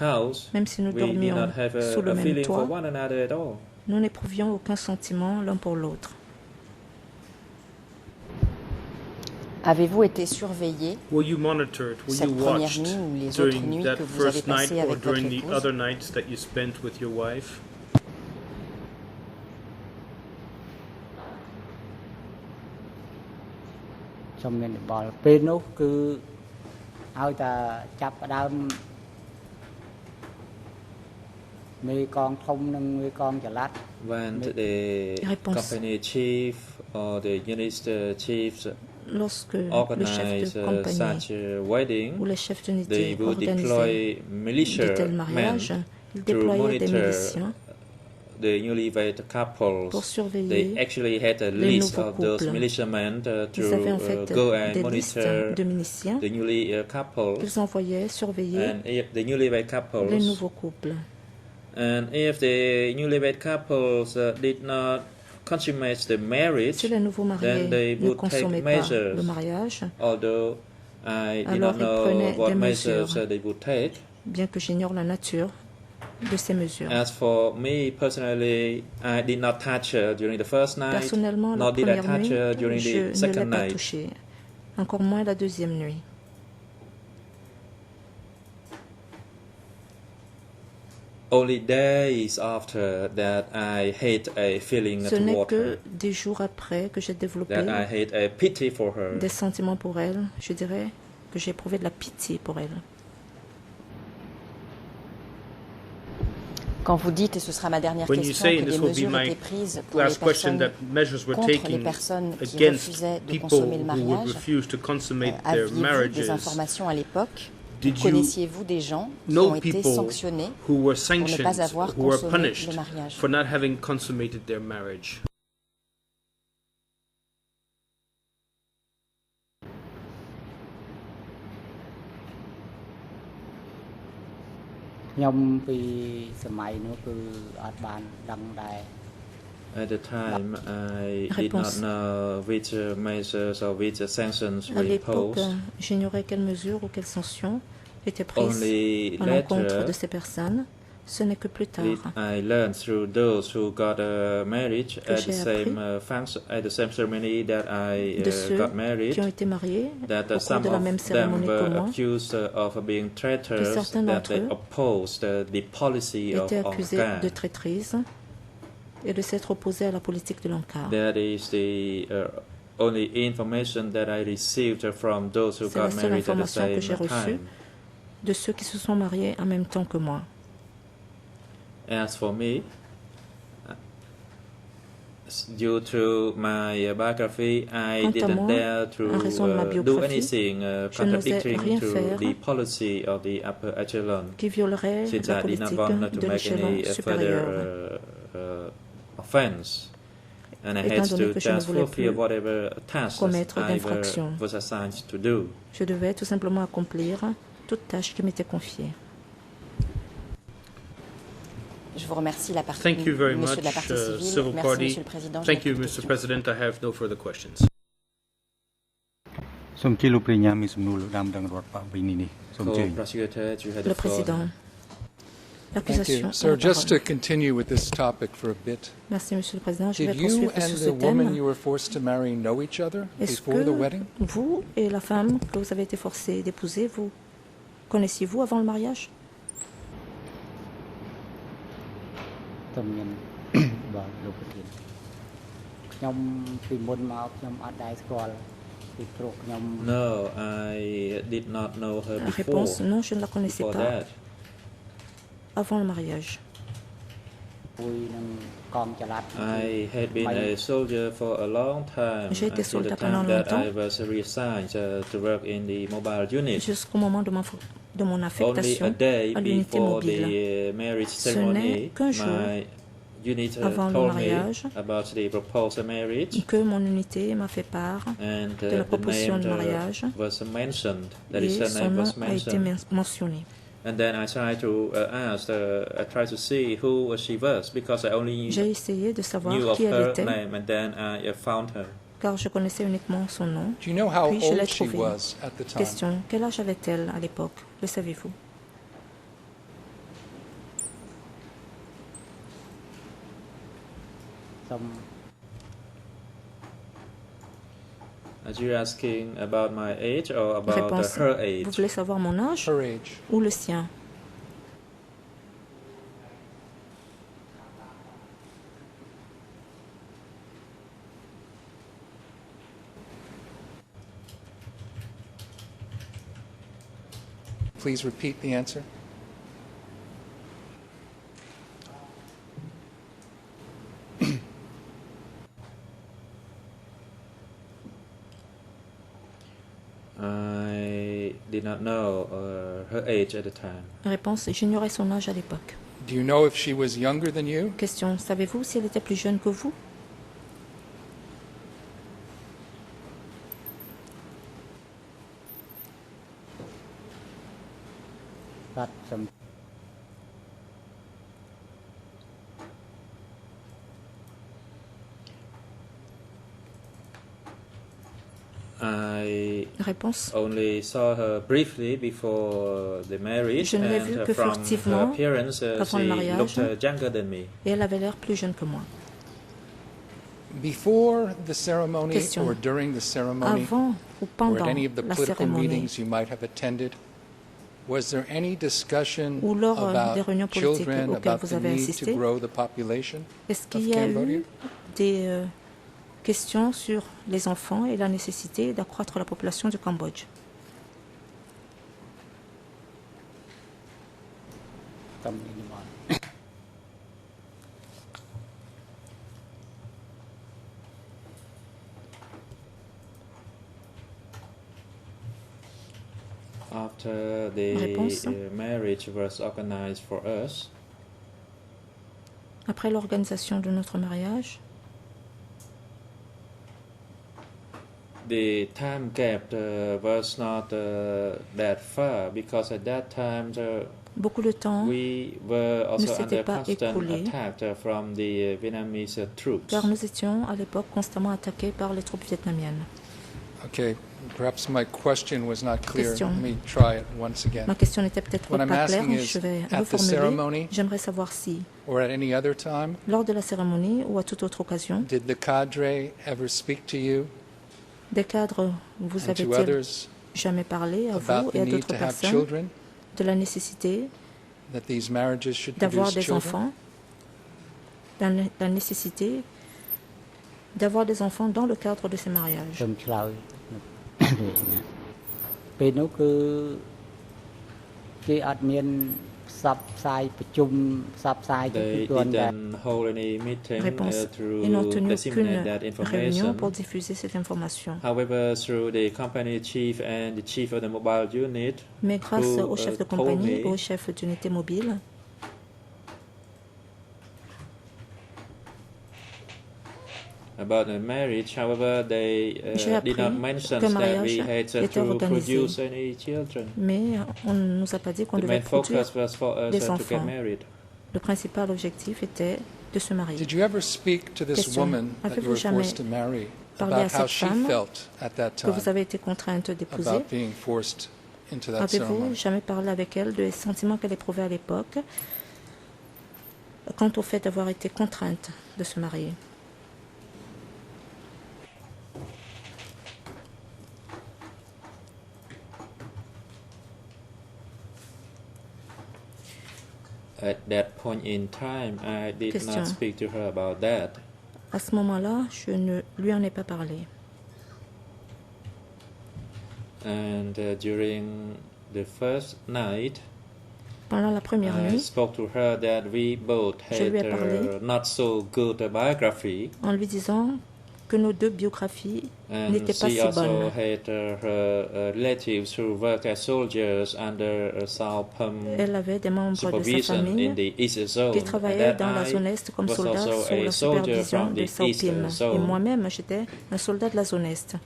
house, Même si nous we did dormions not have sous le a même feeling for toit, one another at all. nous n'éprouvions aucun sentiment l'un pour l'autre. Avez-vous été surveillé Were you monitored? Were cette you première watched nuit ou les autres during nuits that que vous avez first night passées or avec votre during the épouse? other nights that you spent with your wife? ខ្ញុំមានយោបល់ពេលនោះគឺឲ្យតែចាប់ផ្ដើមមេកងធំនិងមេកងចល័ត When the Réponse. company chief or the unit chiefs Lorsque le chef organize de compagnie such a wedding, ou le chef they d'unité would deploy organisait de tels militiamen mariages, il to déployait des monitor miliciens the newlywed couples. pour They surveiller actually had a les list nouveaux of those couples. militiamen Ils avaient en to fait go and des listes monitor de miliciens the newly couples. qu'ils envoyaient surveiller And if the newlywed les couples, nouveaux couples. and if the newlywed couples did not consummate the marriage, Si les nouveaux mariés then they ne would consommaient take pas le measures. mariage, Although I did alors not ils know prenaient what des measures mesures. they would take. Bien que j'ignore la nature de ces mesures. As for me personally, I did not touch her during the first night, Personnellement, la nor did I première touch nuit, her during je the ne l'ai second pas night. touchée. Encore moins la deuxième nuit. Only days after that, I hate a feeling Ce n'est toward que her, des jours après que j'ai développé that I hate a pity for her. des sentiments pour elle. Je dirais que j'ai éprouvé de la pitié pour elle. Quand vous dites, et ce sera ma dernière When you question, say, que and des this will be mesures my étaient prises pour les last question, personnes, that measures were contre les taken personnes qui against refusaient de people consommer le who would mariage, refuse to consummate their aviez-vous marriages. des informations à l'époque? Did you Connaissiez-vous des gens qui know ont été people sanctionnés who were pour ne sanctioned, pas avoir who were consommé punished le mariage? for not having consummated their marriage? At the time, I did not Réponse. know which measures or which sanctions À were l'époque, imposed. j'ignorais quelles mesures ou quelles sanctions étaient prises Only à l'encontre later de ces personnes. Ce n'est que plus tard did I learned through those who got married que at j'ai the same function, at the same ceremony that I de ceux got married, qui ont été mariés that au cours some de la of même them cérémonie que were moi, accused of being traitors, certains that d'entre they eux opposed the policy of étaient accusés Afghan. de traîtrise et de s'être opposés à la politique de l'Ankara. That is the only information that I received from those who C'est la got seule married at the information que same j'ai reçue time. de ceux qui se sont mariés en même temps que moi. As for me, due to my biography, I Quant à didn't moi, dare to en raison de ma do biographie, anything je n'osais contradicting rien to faire the policy of the upper echelon, qui violerait since la I did not politique want to de make l'échelon any supérieur. further offense. And I Étant had donné to que je ne just voulais fulfill plus whatever tasks commettre I d'infractions. was assigned to do. Je devais tout simplement accomplir toute tâche qui m'était confiée. Je vous remercie, la partie, Thank you very Monsieur much, de la partie civile. Civil Merci, Party. Monsieur le Président. Je Thank n'ai you, plus de Mr. questions. President. I have no further questions. សូមជឿលោកប្រញ្ញាមានសំណួរលោកដាមដឹងរដ្ឋបវិនីនេះសូមជឿ Co-prosecutor, you had Le the floor. Président, Thank l'accusation. you. Sir, a la just to parole. continue with this topic for a bit, Merci, Monsieur le Président. Je vais did you poursuivre and sur the ce woman thème. you were forced to marry know each other Est-ce before the que wedding? vous et la femme que vous avez été forcée d'épouser, vous connaissiez-vous avant le mariage? ទៅមាន បាទលោកប្រធានខ្ញុំពីមុនមកខ្ញុំអត់ដែរស្គាល់ពីព្រោះខ្ញុំ No, I did not know her La before. réponse, non, je ne la connaissais Before pas that. avant le mariage. មួយនឹងកងចល័ត I had been a soldier for a long time J'ai été until the soldat time pendant that I longtemps. was reassigned to work in the mobile unit. Jusqu'au moment de mon Only affectation a day à l'unité before mobile. the marriage Ce ceremony, n'est qu'un jour my unit avant le told me mariage about the proposed marriage, que mon unité m'a fait part and de la the proposition de name mariage was mentioned. That et is, her son name nom was a été mentioned. mentionné. And then I tried to I tried to see who she was because I only J'ai essayé de savoir knew of qui elle her était, name, and then I found her. car je connaissais uniquement son nom. Do you know how Puis je l'ai old she trouvée. was at the time? Question, quel âge avait-elle à l'époque? Le savez-vous? Are you asking about my age or about Réponse. her Vous age? voulez savoir mon âge Her age. ou le sien? please repeat the answer? I did not know her age at the time. Réponse, j'ignorais son âge à l'époque. Do you know if she was younger than you? Question, savez-vous si elle était plus jeune que vous? I Réponse. only saw her briefly before the marriage, Je ne l'ai vue and que from her furtivement appearance, avant le she mariage. looked younger than me. Et elle avait l'air plus jeune que moi. Before the ceremony Question. or during the ceremony Avant ou or pendant at any of the la political cérémonie meetings you might have attended, was there any discussion ou lors des about réunions politiques children, auxquelles about vous the avez need to assisté, grow the population est-ce of qu'il y a Cambodia? eu des questions sur les enfants et la nécessité d'accroître la population du Cambodge? After the Réponse. marriage was organized for us, Après l'organisation de notre mariage, the time gap was not that far, because at that time beaucoup de temps we were ne also s'était under pas constant écoulé, attack from the Vietnamese troops. car nous étions à l'époque constamment attaqués par les troupes vietnamiennes. Okay, perhaps my question was not clear. Question. Let me try it once again. Ma question n'était peut-être What pas I'm claire, asking is, je vais at the ceremony reformuler. J'aimerais savoir si, or at any other time, lors de la cérémonie ou à toute autre occasion, did the cadre ever speak to you des cadres vous and to avaient-ils others jamais parlé à vous about the et à need d'autres to have personnes children, de la nécessité that these marriages should d'avoir produce des children? enfants, la nécessité d'avoir des enfants dans le cadre de ces mariages? ខ្ញុំឆ្លើយពេលនោះគឺគេអត់មានផ្សព្វផ្សាយប្រជុំផ្សព្វផ្សាយទៅគឺ They គ្រាន់តែ didn't hold any meeting Réponse. to Ils n'ont tenu disseminate aucune that réunion information. pour diffuser cette information. However, through the company chief and the chief of the mobile unit, Mais grâce who, au chef de told compagnie me et au chef d'unité mobile, about the marriage, however, they j'ai did not appris mention que le that we mariage had était to organisé. produce any children. Mais on ne nous a pas dit qu'on The devait main produire focus was for us des to get enfants. married. Le principal objectif était de se marier. Did you ever speak to this Question. woman that you Avez-vous were jamais forced to marry parlé à about how cette she femme felt at that que time vous avez été contrainte d'épouser? about being forced into that Avez-vous ceremony? jamais parlé avec elle des sentiments qu'elle éprouvait à l'époque quant au fait d'avoir été contrainte de se marier? At that point in time, I did Question. not speak to her about that. À ce moment-là, je ne lui en ai pas parlé. And during the first night, Pendant la première I nuit, spoke to her that we both Je lui ai had parlé. not so good a biography, en lui disant que nos deux biographies and n'étaient pas she si also bonnes. had her relatives who worked as soldiers under Savoeun Elle avait des membres de sa supervision in famille the East Zone. qui travaillaient dans la zone Est comme was soldats also sous a la soldier supervision from de the East Savoeun. Et Zone. moi-même, j'étais un soldat de la zone Est.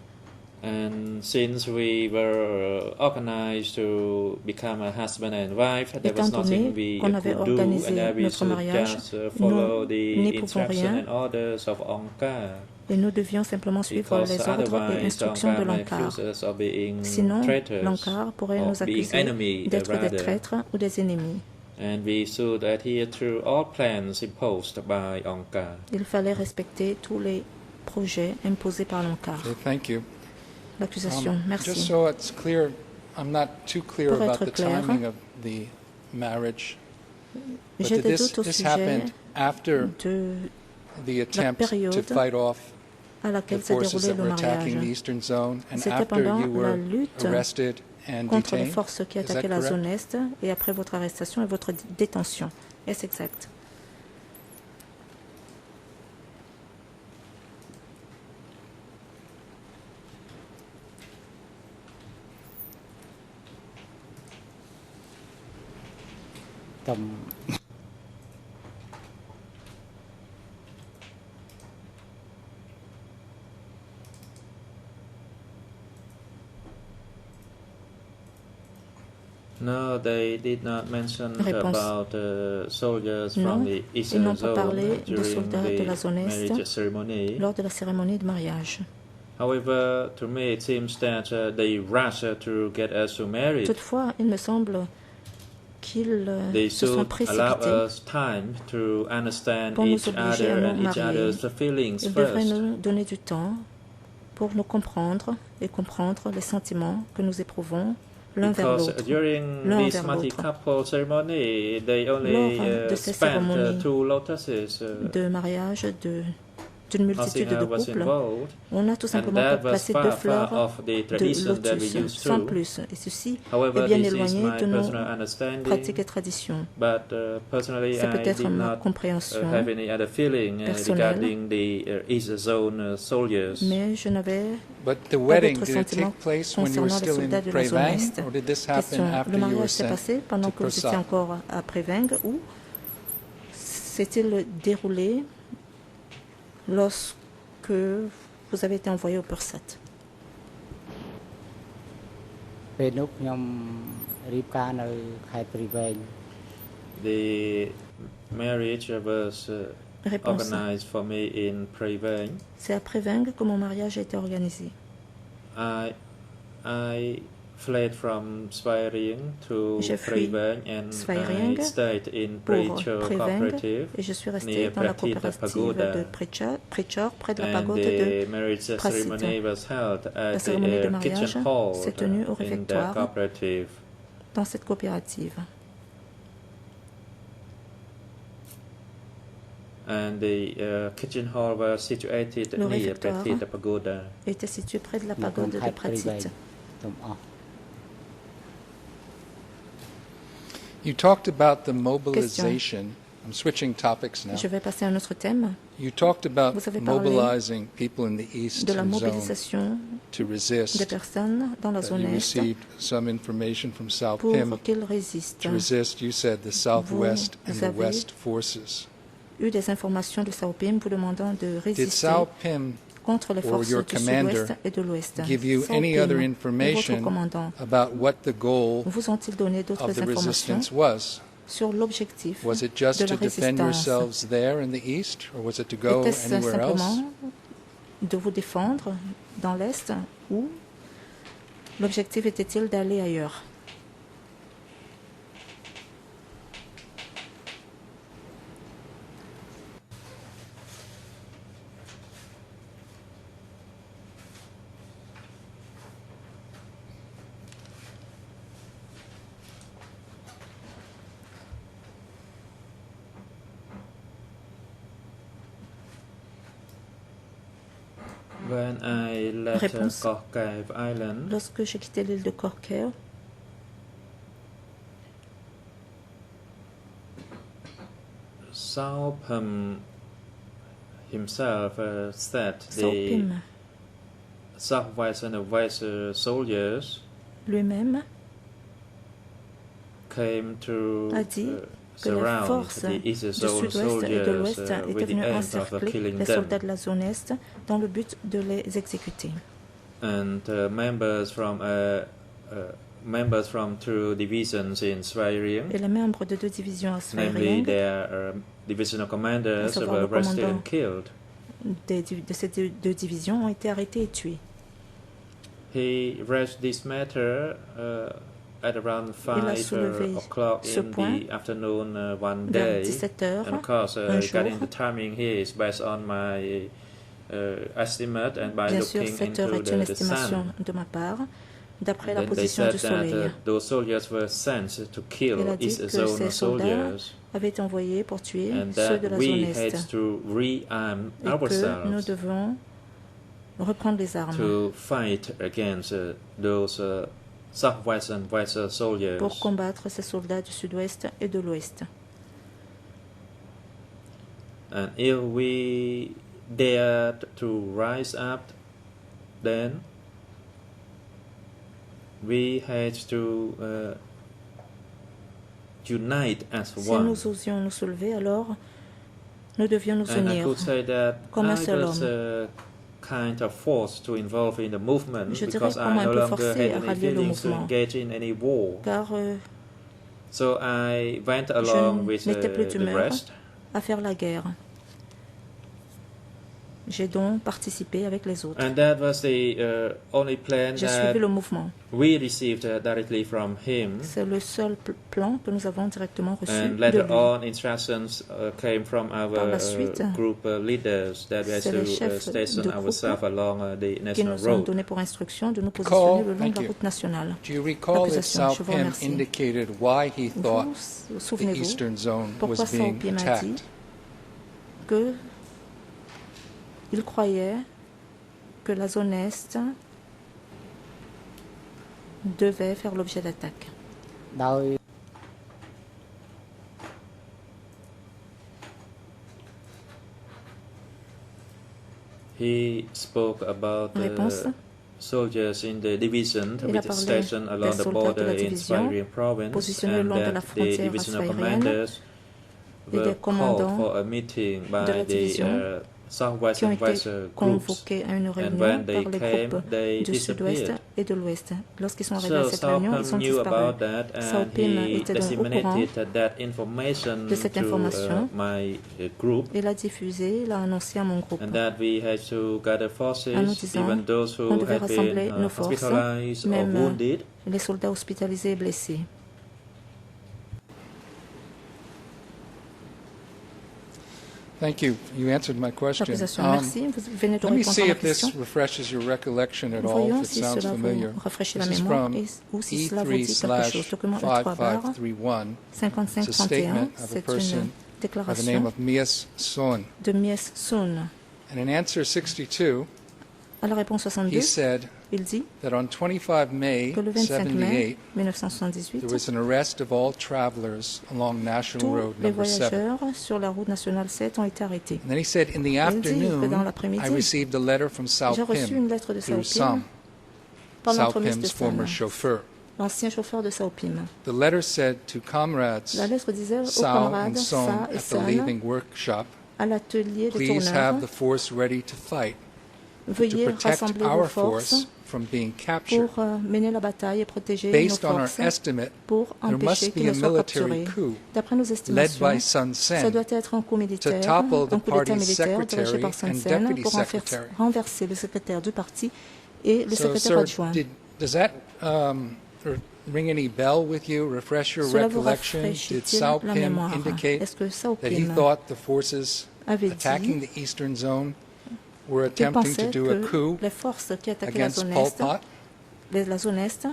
And since we were organized to become a husband and wife, there was Étant nothing donné we qu'on avait could do, organisé and we notre should mariage, just follow nous the n'y pouvons instructions rien. and orders of Angkar. Et nous devions simplement suivre Because les ordres et otherwise, instructions de Angkar may l'ANCAR. accuse us of being Sinon, traitors l'ANCAR pourrait or nous being accuser enemy, d'être des rather. traîtres ou des ennemis. And we should adhere to all plans imposed by Angkar. Il fallait respecter tous les projets imposés par l'ANCAR. Okay, thank you. L'accusation, Just merci. so it's clear, I'm not too clear Pour about être the clair, timing of the marriage. But J'ai did des this, doutes au this sujet happened after de the attempt to période fight off à the laquelle s'est forces déroulé that le were attacking the mariage. Eastern Zone, and C'était after pendant you la were lutte arrested and contre les detained. forces qui Is that attaquaient la correct? zone Est et après votre arrestation et votre détention. Est-ce exact? No, they did not mention Réponse. about soldiers Non, from the ils eastern n'ont pas zone parlé des during soldats de la the zone Est marriage ceremony. lors de la cérémonie de mariage. However, to me it seems that they rushed to get us married. Toutefois, il me semble qu'ils They se sont should allow précipités us time to understand pour nous each obliger à other nous and each marier. other's feelings Ils devraient first. nous donner du temps pour nous comprendre et comprendre les sentiments que nous éprouvons l'un vers Because l'autre. during L'un this vers l'autre. multi-couple ceremony, they only Lors de ces spent cérémonies 2 lotuses. De mariage d'une multitude de Nothing was couples, involved, on a tout and simplement that was placé far, 2 far fleurs off the de tradition that we lotus, used sans to. plus. Et ceci However, est bien this is éloigné my de nos personal understanding. pratiques et traditions. But personally, C'est I peut-être did ma not compréhension have any other feeling personnelle, regarding the East Zone soldiers. mais je n'avais But the pas wedding, d'autres did it sentiments take place when you were concernant les still in soldats de la zone Prevang, Est. or did this happen Question, after le you were mariage s'est sent passé pendant to que vous étiez Prasad? encore à Prevang ou s'est-il déroulé lorsque vous avez été envoyé au Pursat? ពេលនោះខ្ញុំរៀបការនៅខេត្តព្រៃវែង The marriage was Réponse. organized for me in Prevang. C'est à Prevang que mon mariage a été organisé. I fled from Savoeun to J'ai fui Prevang and Savoeun I stayed in pour Prechor Prevang cooperative et je suis resté near dans la Pratita coopérative Pagoda. de Prechor, près de la And pagode the de marriage ceremony Prasita. was held La at cérémonie de the mariage kitchen hall s'est tenue au in the réfectoire cooperative. dans cette coopérative. And the kitchen hall was situated Le near réfectoire Pratita Pagoda. était situé près de la នៅក្នុង pagode ខេ de ត្តព្រៃវែង Pratit. ទាំងអស់ You talked about the mobilization. I'm switching topics now. Je vais passer à un autre thème. You talked about Vous avez parlé mobilizing people in the de la eastern zone mobilisation to resist. des personnes dans la zone You Est received some information from South pour Pim qu'ils résistent. to resist, you said, the Southwest and the avez West forces. Eu des informations de Savoeun vous demandant de Did résister South Pim contre les or forces your du commander sud-ouest et de l'ouest. give you any Savoeun other ou votre information commandant about what the goal vous ont-ils donné d'autres of the informations resistance was? sur l'objectif Was it just de to la defend résistance? yourselves there in the east, or was it to go Était-ce anywhere else? simplement de vous défendre dans l'est ou l'objectif était-il d'aller ailleurs? When I left Réponse. Cave Island, Lorsque j'ai quitté l'île de Corker, Savoeun himself said the Savoeun Southwest and West soldiers lui-même came to a dit que les surround forces the East du Zone sud-ouest et de soldiers l'ouest étaient with the venues aim of encercler killing les them. soldats de la zone est dans le but de les exécuter. And members from 2 divisions in Savoeun, Et les membres de 2 divisions à namely Savoeun, their divisional commanders, savoir were le arrested commandant and killed. de ces 2 divisions ont été arrêtés et tués. He raised this matter at around Il a 5 soulevé o'clock ce in point the afternoon one vers day. 17 heures And of course, un regarding jour. the timing here is based on my estimate and by Bien sûr, looking cette heure into est une the estimation sun. de ma part, d'après la Then they position said du that soleil. those soldiers were sent to kill Il a dit East que Zone ces soldats soldiers avaient été envoyés pour tuer and ceux de that la we zone had est to rearm et que nous ourselves devons reprendre les armes to fight against those southwest and west soldiers. pour combattre ces soldats du sud-ouest et de l'ouest. And if we dared to rise up, then we had to unite as Si one. nous osions nous soulever, alors nous devions nous And I unir could say that comme un I seul was homme. kind of forced to involve in the movement Je dirais because I comme un no peu longer forcé had à any rallier le feelings to mouvement. engage in any war. Car So I went je along with n'étais plus the d'humeur rest. à faire la guerre. J'ai donc participé avec les autres. And that was the only plan J'ai that suivi le mouvement. we received directly from him. C'est le seul plan que nous avons directement reçu And de later lui. on, instructions came from Par our la suite, group leaders that we had c'est les to chefs station de ourselves groupe along the qui national nous ont road. donné pour instruction de nous positionner le long Thank de la you. route nationale. Do you recall that Accusation, je vous Savoeun remercie. indicated why he thought Vous the souvenez-vous eastern zone pourquoi was being Savoeun m'a dit attacked? que il croyait que la zone Est devait faire l'objet d'attaques. ដោយ He spoke about Réponse. the soldiers in the division Il a which is parlé stationed along des the soldats de border la in division Savoeun province, positionnés le and long de la that the frontière divisional saharienne commanders et des were called commandants for a meeting de by la the division southwest qui ont and été west groups. convoqués à une And réunion when par they les came, groupes they du sud-ouest disappeared. et de l'ouest. Lorsqu'ils sont arrivés So à cette réunion, ils Savoeun ont knew about disparu. that, and Savoeun he était donc au courant disseminated that information de cette to information my group, et l'a diffusé, l'a annoncé à mon groupe and that we had to gather forces, en nous disant even those qu'on who devait had rassembler been nos forces, hospitalized or même wounded. les soldats hospitalisés et blessés. Thank you. You answered my question. L'accusation, merci. Vous venez de Let me répondre à see ma if this question. refreshes your recollection at all, Voyons if it si sounds cela familiar. vous rafraîchit la This is mémoire from ou si cela vous dit quelque chose. Document E3 E3/5531. It's a statement 5531, of a c'est person une by the name déclaration of Mies Savoeun. de Mies Savoeun. And in answer 62, À la réponse 62, he said il dit that on 25 May que le 25 mai 78, 1978, there was an arrest of all travelers along National tous Road les number 7. voyageurs sur la route nationale 7 ont été arrêtés. And then he said, in the Il dit que afternoon, dans l'après-midi, I received a letter from j'ai reçu une Savoeun lettre de through Savoeun Sam, par l'entremise de Savoeun's former Sam, chauffeur. l'ancien chauffeur de Savoeun. The letter said to comrades La lettre disait aux Sao and camarades Son Sa et at the San leaving workshop, à l'atelier des please have tourneurs, the force ready to fight, to veuillez protect rassembler vos our forces force from being captured. pour mener la bataille et protéger nos Based on our forces estimate, pour there empêcher must be qu'ils a ne soient military capturés. coup D'après nos led estimations, by Sun ça Sen doit être un coup militaire, to topple the un coup d'État party's militaire dirigé secretary par Sun and Sen deputy pour secretary. renverser le secrétaire du parti et le So, secrétaire sir, adjoint. does that ring any bell with you? Refresh your Cela vous recollection? Did rafraîchit-il la Savoeun mémoire? indicate Est-ce que that he Savoeun thought the forces avait attacking dit the eastern zone were qu'il attempting to pensait do a que coup les forces qui attaquaient la against zone Pol Est, Pot? la zone Est,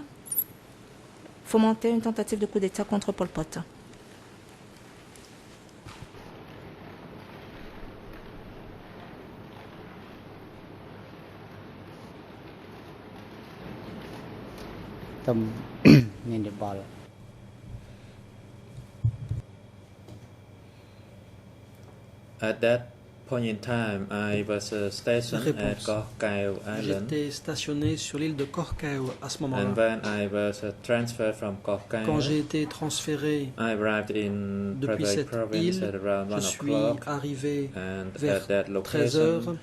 fomentaient une tentative de coup d'État contre Pol Pot?ទំមានយោបល់ At that point in time, I was stationed at Réponse. Korkao Island, J'étais stationné sur l'île de Korkao à ce and moment-là. when I was transferred from Quand Korkao, j'ai été transféré I arrived in depuis Pravai cette province île, at around je 1 suis o'clock, arrivé and vers at that 13 heures location,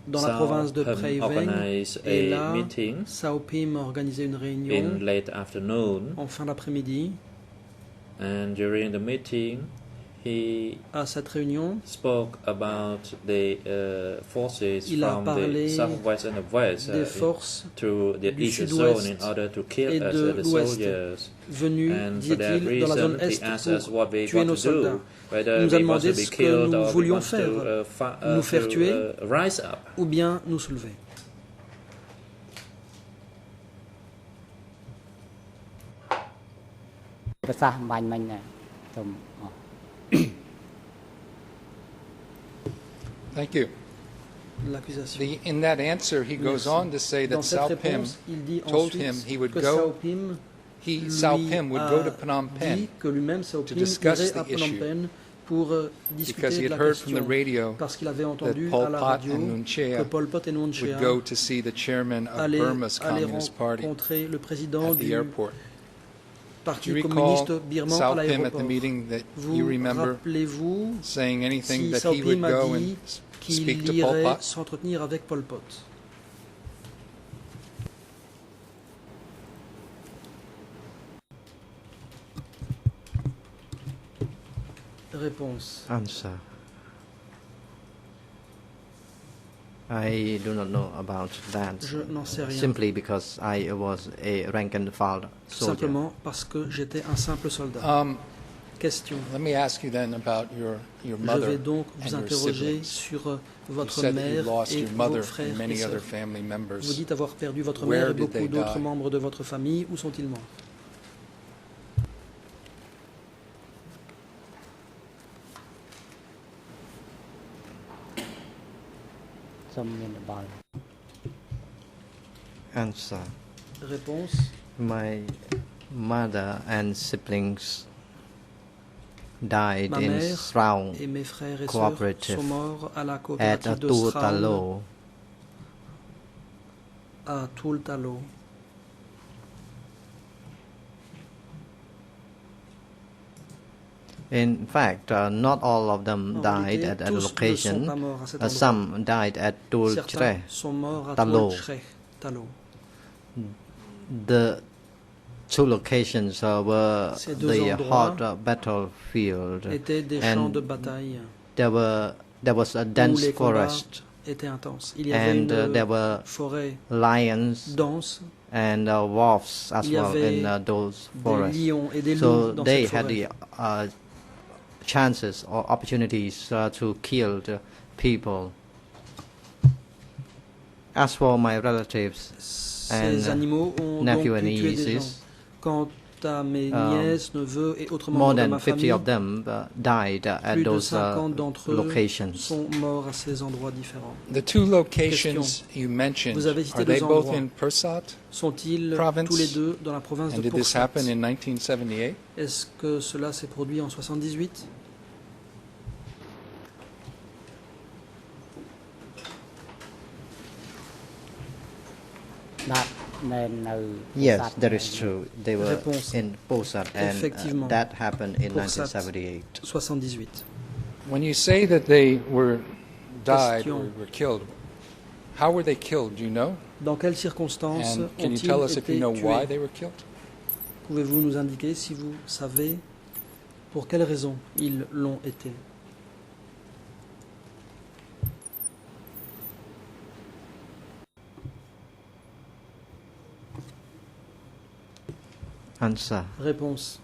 dans la province de Savoeun Preiveng, organized et a là, meeting Savoeun a organisé une in réunion late afternoon, en fin d'après-midi. and during the meeting, he À cette réunion, spoke about the forces il a from the parlé southwest and the west des forces to the du east zone sud-ouest in order to kill et us, de the l'ouest, soldiers. venus, And for that disait-il, dans la reason, zone he Est asked us pour what we tuer want nos to soldats. do, whether Il nous a we want demandé to be ce que killed nous or we voulions want faire, to, nous faire tuer rise up. ou bien nous soulever.ប្រសាសន៍បាញ់មិញណាទំ Thank you. l'accusation. In that answer, he goes Merci. on to say that Dans cette Sao Pim réponse, il dit told ensuite him he would que go. Sao Pim Sao lui Pim would a go to Phnom dit Penh que lui-même Sao Pim discuss irait the à Phnom issue Penh pour because discuter he de had la heard from the question, radio parce qu'il avait that entendu Pol à la Pot radio and Nuon que Chea Pol Pot et Nuon would Chea go to see the chairman of allaient Burma's Communist Party rencontrer le président at the du airport. Parti Do you communiste recall birman à Sao Pim at the l'aéroport. meeting that Vous you remember rappelez-vous saying anything si that Sao he would Pim a go dit and qu'il speak to Pol irait Pot? s'entretenir avec Pol Pot? Réponse. Answer. I do not know about that. Je n'en sais rien. Simply because I was a rank and file soldier. Simplement parce que j'étais un simple soldat. Question. Let me ask you then about your Je mother vais donc and vous your interroger siblings. sur You votre said that you mère lost et your vos mother frères and et many sœurs. other family members. Vous dites avoir perdu votre Where mère et did they beaucoup d'autres die? membres de votre famille. Où sont-ils morts? Answer. Réponse. My mother and siblings died Ma in mère Savoeun et mes frères et sœurs cooperative sont morts à la at coopérative de Savoeun Turtalo. à Tultalo. In fact, not all of them En died réalité, at that tous ne sont location. pas morts à cet endroit. Some died at Tultre. Certains sont morts à Talo. Talo. The two locations were Ces deux the endroits hot battlefield, étaient des champs and de bataille there was a où dense les combats forest, étaient intenses. Il y avait and there une were forêt lions dense. and wolves as Il y well avait in those des forests. lions et des loups So dans they cette had forêt. the chances or opportunities to kill the people. As for my relatives Ces and animaux ont donc nephew and pu tuer des gens. nieces, Quant à mes nièces, neveux et autres more membres de than ma 50 famille, of them died at plus de those 50 d'entre eux locations. sont morts à ces endroits différents. The two locations you mentioned, Vous avez cité are they deux both endroits. in Pursat? Sont-ils Province? tous les deux dans la province And de did this Pursat? happen in 1978? Est-ce que cela s'est produit en 78? Yes, that is true. They were Réponse. in Posat, and Effectivement. that happened in Pursat. 1978. 78. When you say that they were died or Question. were killed, how were they killed? Do you know? Dans quelles circonstances And can you ont-ils tell us if you été know why tués? they were killed? Pouvez-vous nous indiquer si vous savez pour quelles raisons ils l'ont été? Answer. Réponse.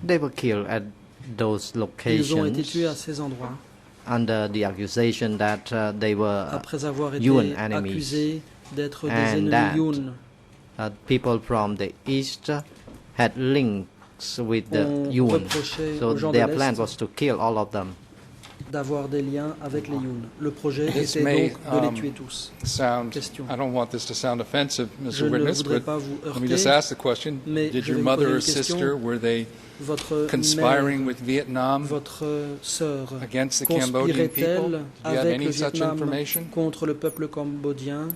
They were killed at those Ils ont été tués à locations ces endroits under the accusation that they were après avoir été Yuan enemies, accusés d'être des and ennemis that Yun. people from the east had links with the On Yuan. reprochait So aux gens de their l'Est plan was to kill all of them. d'avoir des liens avec les Yun. Le projet This était may donc de les tuer tous. sound, Question. I don't want this to sound offensive, Je Mr. ne Witness, voudrais but pas vous let me just heurter, ask the question. mais Did je your vais vous mother poser or une question. sister, were they Votre conspiring mère, with Vietnam votre sœur, against the Cambodian people? conspirait-elle Did you have avec any le such Vietnam information? contre le peuple cambodgien?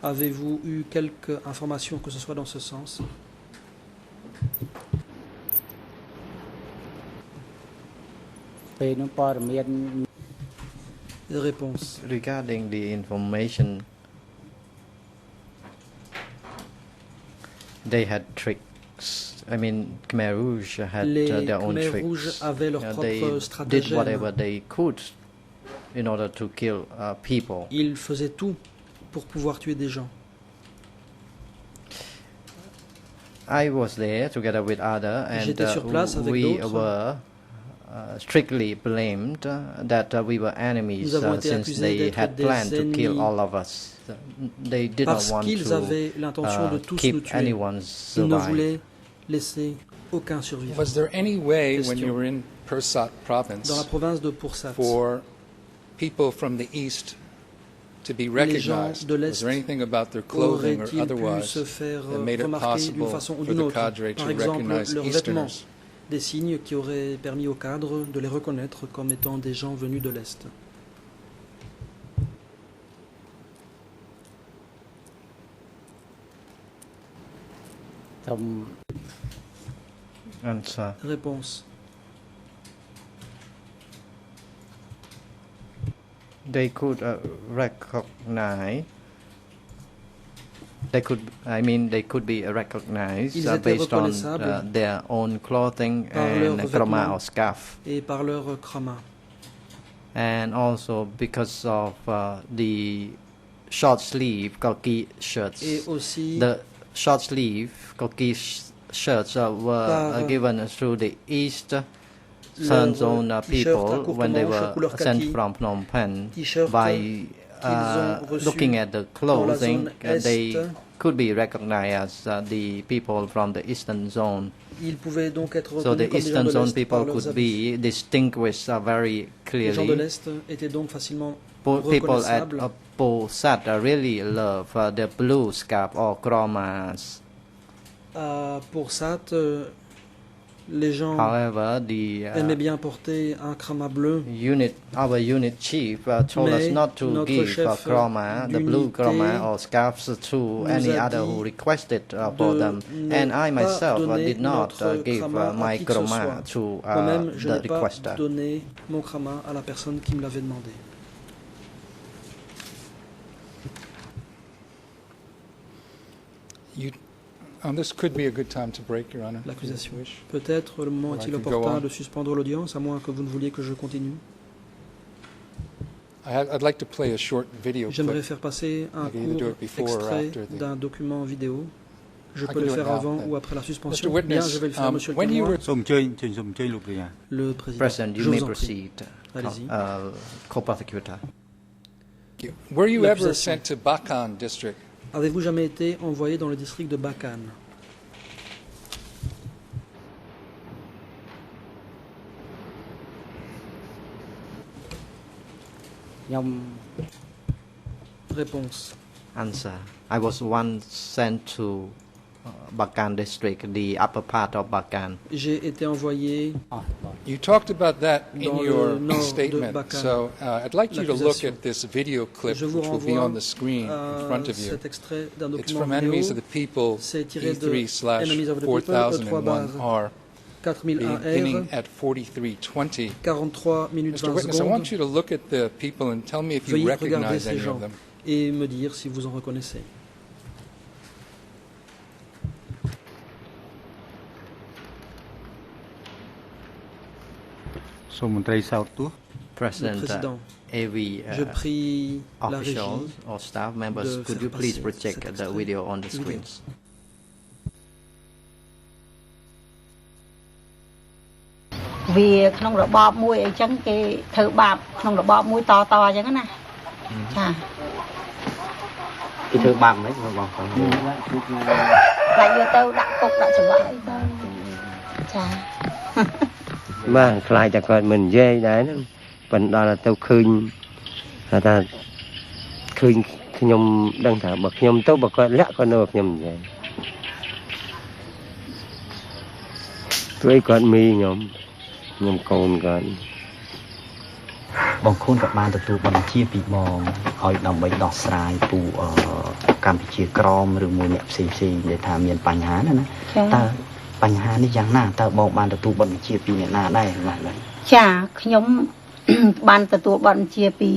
Avez-vous eu quelque information que ce soit dans ce sens? Réponse. Regarding the information, they had tricks. I mean, Khmer Rouge had Les their own Khmer tricks. Rouges avaient leurs They propres did stratagèmes. whatever they could in order to kill people. Ils faisaient tout pour pouvoir tuer des gens. I was there together with other, and J'étais sur place avec we d'autres. were strictly blamed that we were enemies Nous avons été since accusés they d'être had des planned to kill ennemis all of us. They did parce not want qu'ils to avaient l'intention de tous nous keep tuer. anyone Ils ne survive. voulaient laisser aucun survivant. Was there any way when Question. you were in Pursat province, dans la province de Pursat, for people from the east to be les gens recognized? de Was l'Est there anything about their clothing or auraient-ils pu otherwise se faire that made it remarquer d'une possible façon ou for d'une the autre? cadre to Par exemple, recognize leurs vêtements, Easterners? des signes qui auraient permis au cadre de les reconnaître comme étant des gens venus de l'Est. Answer. Réponse. They could recognize. They could be recognized Ils étaient based on reconnaissables their own clothing par and leurs krama vêtements or scarf, et par leur krama. and also because of the short sleeve khaki shirts. Et aussi The short sleeve khaki shirts were par given to the East Sun Zone people when they were sent from Phnom Penh by looking at the clothing. They could be recognized as the people from the Eastern Zone. Ils pouvaient donc être So the reconnus comme des gens Eastern de Zone l'Est par people leurs could habits. be distinguished very Les gens de clearly. l'Est étaient donc facilement People at reconnaissables. Pursat really love the blue scarf or kramas. À Pursat, les gens However, aimaient bien porter un krama bleu. our unit chief told us Mais not to notre give chef krama, the blue d'unité krama or scarves to nous any a other dit who requested for de them. ne And I pas myself donner did not notre give krama à my qui que ce krama soit. to Moi-même, je the n'ai pas requester. donné mon krama à la personne qui me l'avait demandé. This could be a good time to break, Your Honor. L'accusation. Peut-être le moment Or I est-il could go opportun on. de suspendre l'audience, à moins que vous ne vouliez que je continue. I'd like to play a short video J'aimerais clip. faire passer un I can either do court it before or extrait after the- d'un document vidéo. Je I peux can le do it faire now, avant then. ou après la suspension. Mr. Witness, Bien, je vais le faire, monsieur le when you témoin. were- សូមអញ្ជើញលោកលាន Le président. President, you Je may vous en prie. proceed. Allez-y. Co-prosecutor. Were you ever L'accusation. sent to Bakan district? Avez-vous jamais été envoyé dans le district de Bakan? Réponse. Answer. I was once sent to Bakan district, the upper part of Bakan. J'ai été envoyé You talked about that in dans your le nord de statement. Bakan. So I'd like you to look L'accusation. at this video clip, Je vous which will be renvoie on the screen in front à of you. cet extrait d'un It's document from Enemies of vidéo. the People, C'est tiré de Enemies of the People, 4001R, 4001R, beginning at 43:20. 43 minutes Mr. 20 Witness, I want secondes. you to look at the people and tell me if you Veuillez regarder recognize ces any gens of them. et me dire si vous en reconnaissez.សូមមន្ត្រីសោតទោះ Le President, président, every je prie la régie officials or staff members, de could faire you please passer project cet the extrait video on the vidéo. screens? វាក្នុងរបបមួយអីចឹងគេធ្វើបាបក្នុងរបបមួយតអញ្ចឹងណាចា គេធ្វើបាបមិនបងបង ខ្លាចយកទៅដាក់គុកដាក់ច្បាប់អីទៅចា បាទខ្លាចតែគាត់មិននិយាយដែរហ្នឹងប៉ុន្តែដល់ទៅឃើញថាឃើញខ្ញុំដឹងថាបើខ្ញុំទៅបើគាត់លាក់ក៏នៅខ្ញុំនិយាយព្រោះគាត់មីខ្ញុំកូនគាត់ បងខូនក៏បានទទួលបញ្ជាពីបងឲ្យដើម្បីដោះស្រាយពូកម្ពុជាក្រមឬមួយអ្នកផ្សេងដែលថាមានបញ្ហាណាតើបញ្ហានេះយ៉ាងណាតើបងបានទទួលបញ្ជាពីអ្នកណាដែរបាទ ចាខ្ញុំ បានទទួលបញ្ជាពី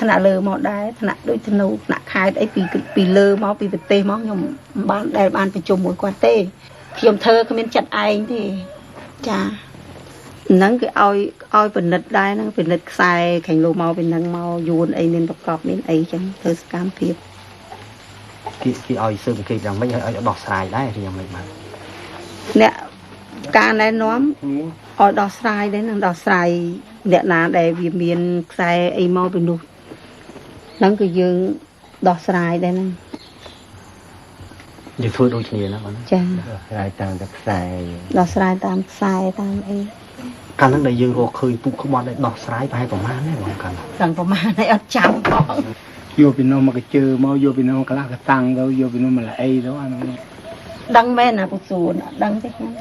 ថ្នាក់លើមកដែរថ្នាក់ដូចធ្នូថ្នាក់ខេត្តអីពីលើមកពីប្រទេសមកខ្ញុំបានដែលបានប្រជុំមួយគាត់ទេខ្ញុំធ្វើគ្មានចិត្តឯងទេចាហ្នឹងគេឲ្យពិនិត្យដែរហ្នឹងពិនិត្យខ្សែខាងលើមកពីហ្នឹងមកយួនអីមានប្រកបមានអីចឹងធ្វើសកម្មភាព គេឲ្យស៊ើបអង្កេតយ៉ាងម៉េចឲ្យដោះស្រាយដែរយ៉ាងម៉េចបាទ អ្នកការណែនាំឲ្យដោះស្រាយដែរនឹងដោះស្រាយអ្នកណាដែលវាមានខ្សែអីមកពីនោះហ្នឹងគឺយើងដោះស្រាយដែរហ្នឹង យើងធ្វើដូចគ្នាណាបង ចា ស្រាយតាមតែខ្សែ ដោះស្រាយតាមខ្សែតាមអី កាលហ្នឹងដែលយើងរកឃើញពុកក្បត់ដែលដោះស្រាយប្រហែលប្រមាណដែរបងកាលទាំងប្រមាណហើយអត់ចាំផងយកពីនោះមកកជើមកយកពីនោះកន្លះកតាំងទៅយកពីនោះមកល្អីទៅអានោះដឹងមែនណាពុកសួនអត់ដឹងទេខ្ញុំ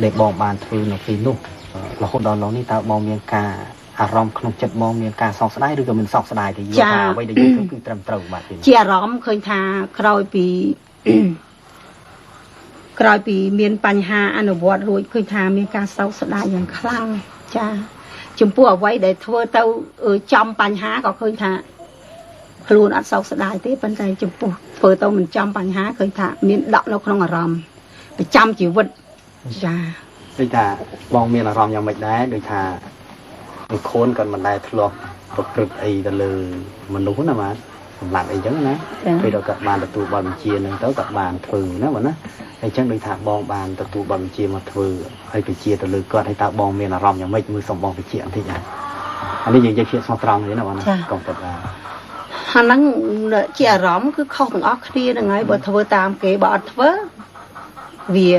ដែលបងបានធ្វើនៅពេលនោះរហូតដល់ឡងនេះតើបងមានការអារម្មណ៍ក្នុងចិត្តបងមានការសោកស្ដាយឬក៏មិនសោកស្ដាយទេយល់ថាអ្វីដែលយើងធ្វើគឺត្រឹមត្រូវបាទជាអារម្មណ៍ឃើញថាក្រោយពីមានបញ្ហាអនុវត្តរួចឃើញថាមានការសោកស្ដាយយ៉ាងខ្លាំងចាចំពោះអ្វីដែលធ្វើទៅចំបញ្ហាក៏ឃើញថាខ្លួនអត់សោកស្ដាយទេប៉ុន្តែចំពោះធ្វើទៅមិនចំបញ្ហាឃើញថាមានដកនៅក្នុងអារម្មណ៍ប្រចាំជីវិតចាដូចថាបងមានអារម្មណ៍យ៉ាងម៉េចដែរដូចថាខូនក៏មិនដែលធ្លាប់ប្រព្រឹត្តអីទៅលើមនុស្សណាបាទសម្រាប់អីចឹងណាពេលដល់គាត់បានទទួលបទបញ្ជានឹងទៅគាត់បានធ្វើណាបាទណាអញ្ចឹងដូចថាបងបានទទួលបទបញ្ជាមកធ្វើហើយបញ្ជាទៅលើគាត់ហើយតើបងមានអារម្មណ៍យ៉ាងម៉េចមើលសំបងបញ្ជាបន្តិចណាអានេះយើងនិយាយភាពស្មោះត្រង់ទេណាបាទណាកុំទៅថាអាហ្នឹងជាអារម្មណ៍គឺខុសទាំងអស់គ្នាហ្នឹងហើយបើធ្វើតាមគេបើអត់ធ្វើវា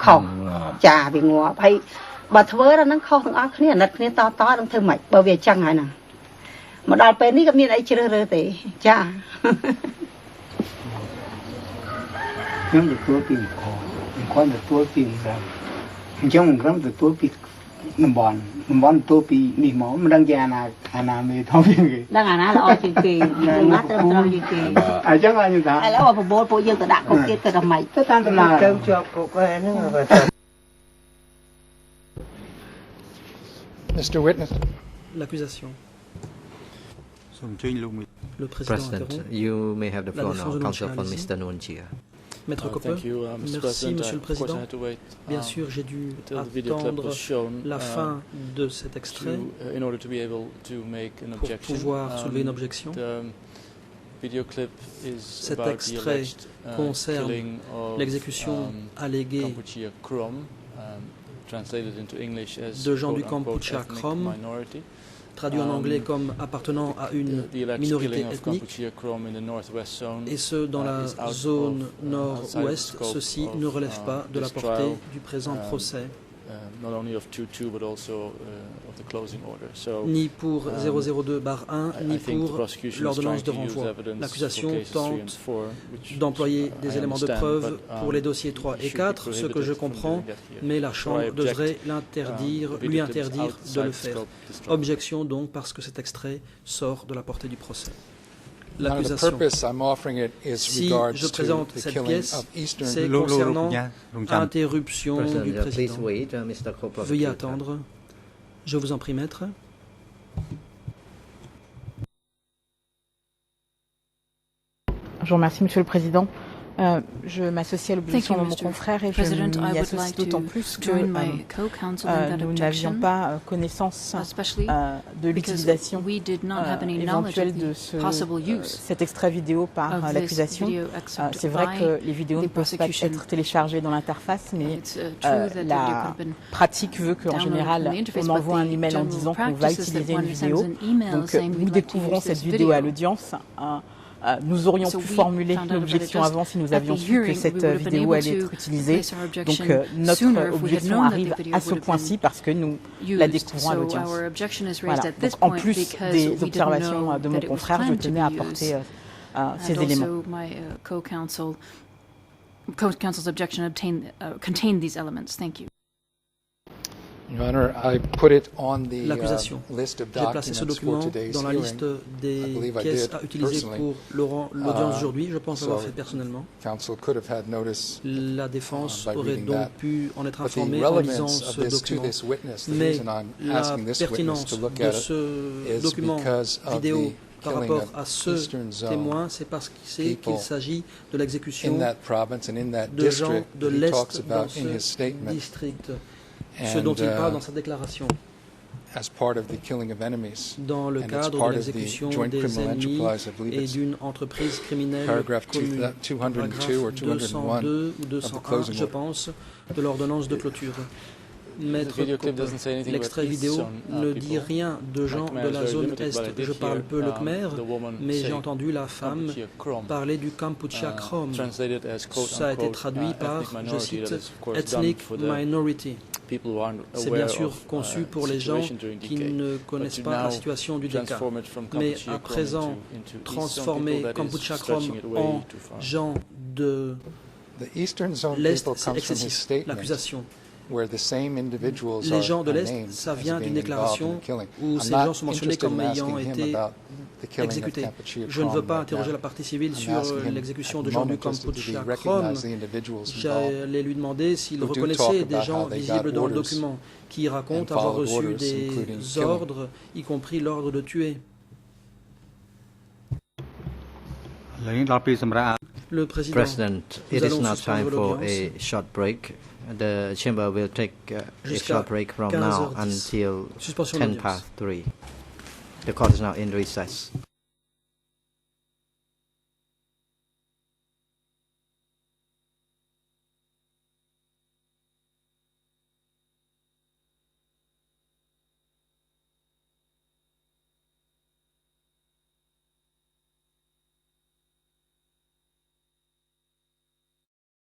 ខុសចាវាងាប់ហើយបើធ្វើដល់ហ្នឹងខុសទាំងអស់គ្នាអាណិតគ្នាតនឹងធ្វើម៉េចបើវាអញ្ចឹងហើយហ្នឹងមកដល់ពេលនេះក៏មានអីជ្រើសរើសទេចាខ្ញុំទទួលពីគាត់ទទួលពីអញ្ចឹងមិនត្រឹមទទួលពីតំបន់ទទួលពីនេះមកមិនដឹងជាអាណាមេធំជាងគេដឹងអាណាល្អជាងគេយើងណាត្រឹមត្រូវជាងគេអញ្ចឹងខ្ញុំថាឥឡូវបបោលពួកយើងទៅដាក់គុកទៀតទៅដល់ម៉េចទៅតាមដំណើរទៅជាប់គុកហ្នឹង Mr. Witness. L'accusation. Le President, you may have the floor now. Counsel for Mr. Nunchia. Maître Copper. Merci, Monsieur le Président. Bien sûr, j'ai dû attendre la fin de cet extrait pour pouvoir soulever une objection. Cet extrait concerne l'exécution alléguée de gens du Kampuchea Krom, traduit en anglais comme appartenant à une minorité ethnique, et ce dans la zone nord-ouest. Ceci ne relève pas de la portée du présent procès, ni pour 002/1, ni pour l'ordonnance de renvoi. L'accusation tente d'employer des éléments de preuve pour les dossiers 3 et 4, ce que je comprends, mais la Chambre devrait lui interdire de le faire. Objection donc parce que cet extrait sort de la portée du procès. L'accusation. Si je présente cette pièce, c'est concernant interruption du président. Veuillez attendre. Je vous en prie, maître. Je vous remercie, Monsieur le Président. Je m'associe à l'objection de mon confrère et je m'y associe d'autant plus que nous n'avions pas connaissance de l'utilisation éventuelle de cet extrait vidéo par l'accusation. C'est vrai que les vidéos ne peuvent pas être téléchargées dans l'interface, mais la pratique veut qu'en général, on envoie un email en disant qu'on va utiliser une vidéo. Donc nous découvrons cette vidéo à l'audience. Nous aurions pu formuler l'objection avant si nous avions su que cette vidéo allait être utilisée. Donc notre objection arrive à ce point-ci parce que nous la découvrons à l'audience. Voilà. Donc, en plus des observations de mon confrère, je tenais à apporter ces éléments. Co-counsel's objection contained these elements. Thank you. Your Honor, I put it on the L'accusation. J'ai placé ce document dans la liste des pièces à utiliser pour l'audience d'aujourd'hui. Je pense l'avoir fait personnellement. La défense aurait donc pu en être informée en lisant ce document. Mais la pertinence de ce document vidéo par rapport à ce témoin, c'est parce qu'il s'agit de l'exécution de gens de l'Est dans ce district. Ce dont il parle dans sa déclaration, dans le cadre de l'exécution des ennemis et d'une entreprise criminelle commune, paragraphe 202 ou 201, je pense, de l'ordonnance de clôture. Maître Cope, l'extrait vidéo ne dit rien de gens de la zone Est. Je parle peu le Khmer, mais j'ai entendu la femme parler du Kampuchea Krom. Ça a été traduit par, je cite, Ethnic Minority. C'est bien sûr conçu pour les gens qui ne connaissent pas la situation du Decca. Mais à présent, transformer Kampuchea Krom en gens de l'Est, c'est excessif, l'accusation. Les gens de l'Est, ça vient d'une déclaration où ces gens sont mentionnés comme ayant été exécutés. Je ne veux pas interroger la partie civile sur l'exécution de gens du Kampuchea Krom. J'allais lui demander s'il reconnaissait des gens visibles dans le document qui racontent avoir reçu des ordres, y compris l'ordre de tuer. Le President, it is now time for a short break. The chamber will take a short break from now until 3:10. The court is now in recess.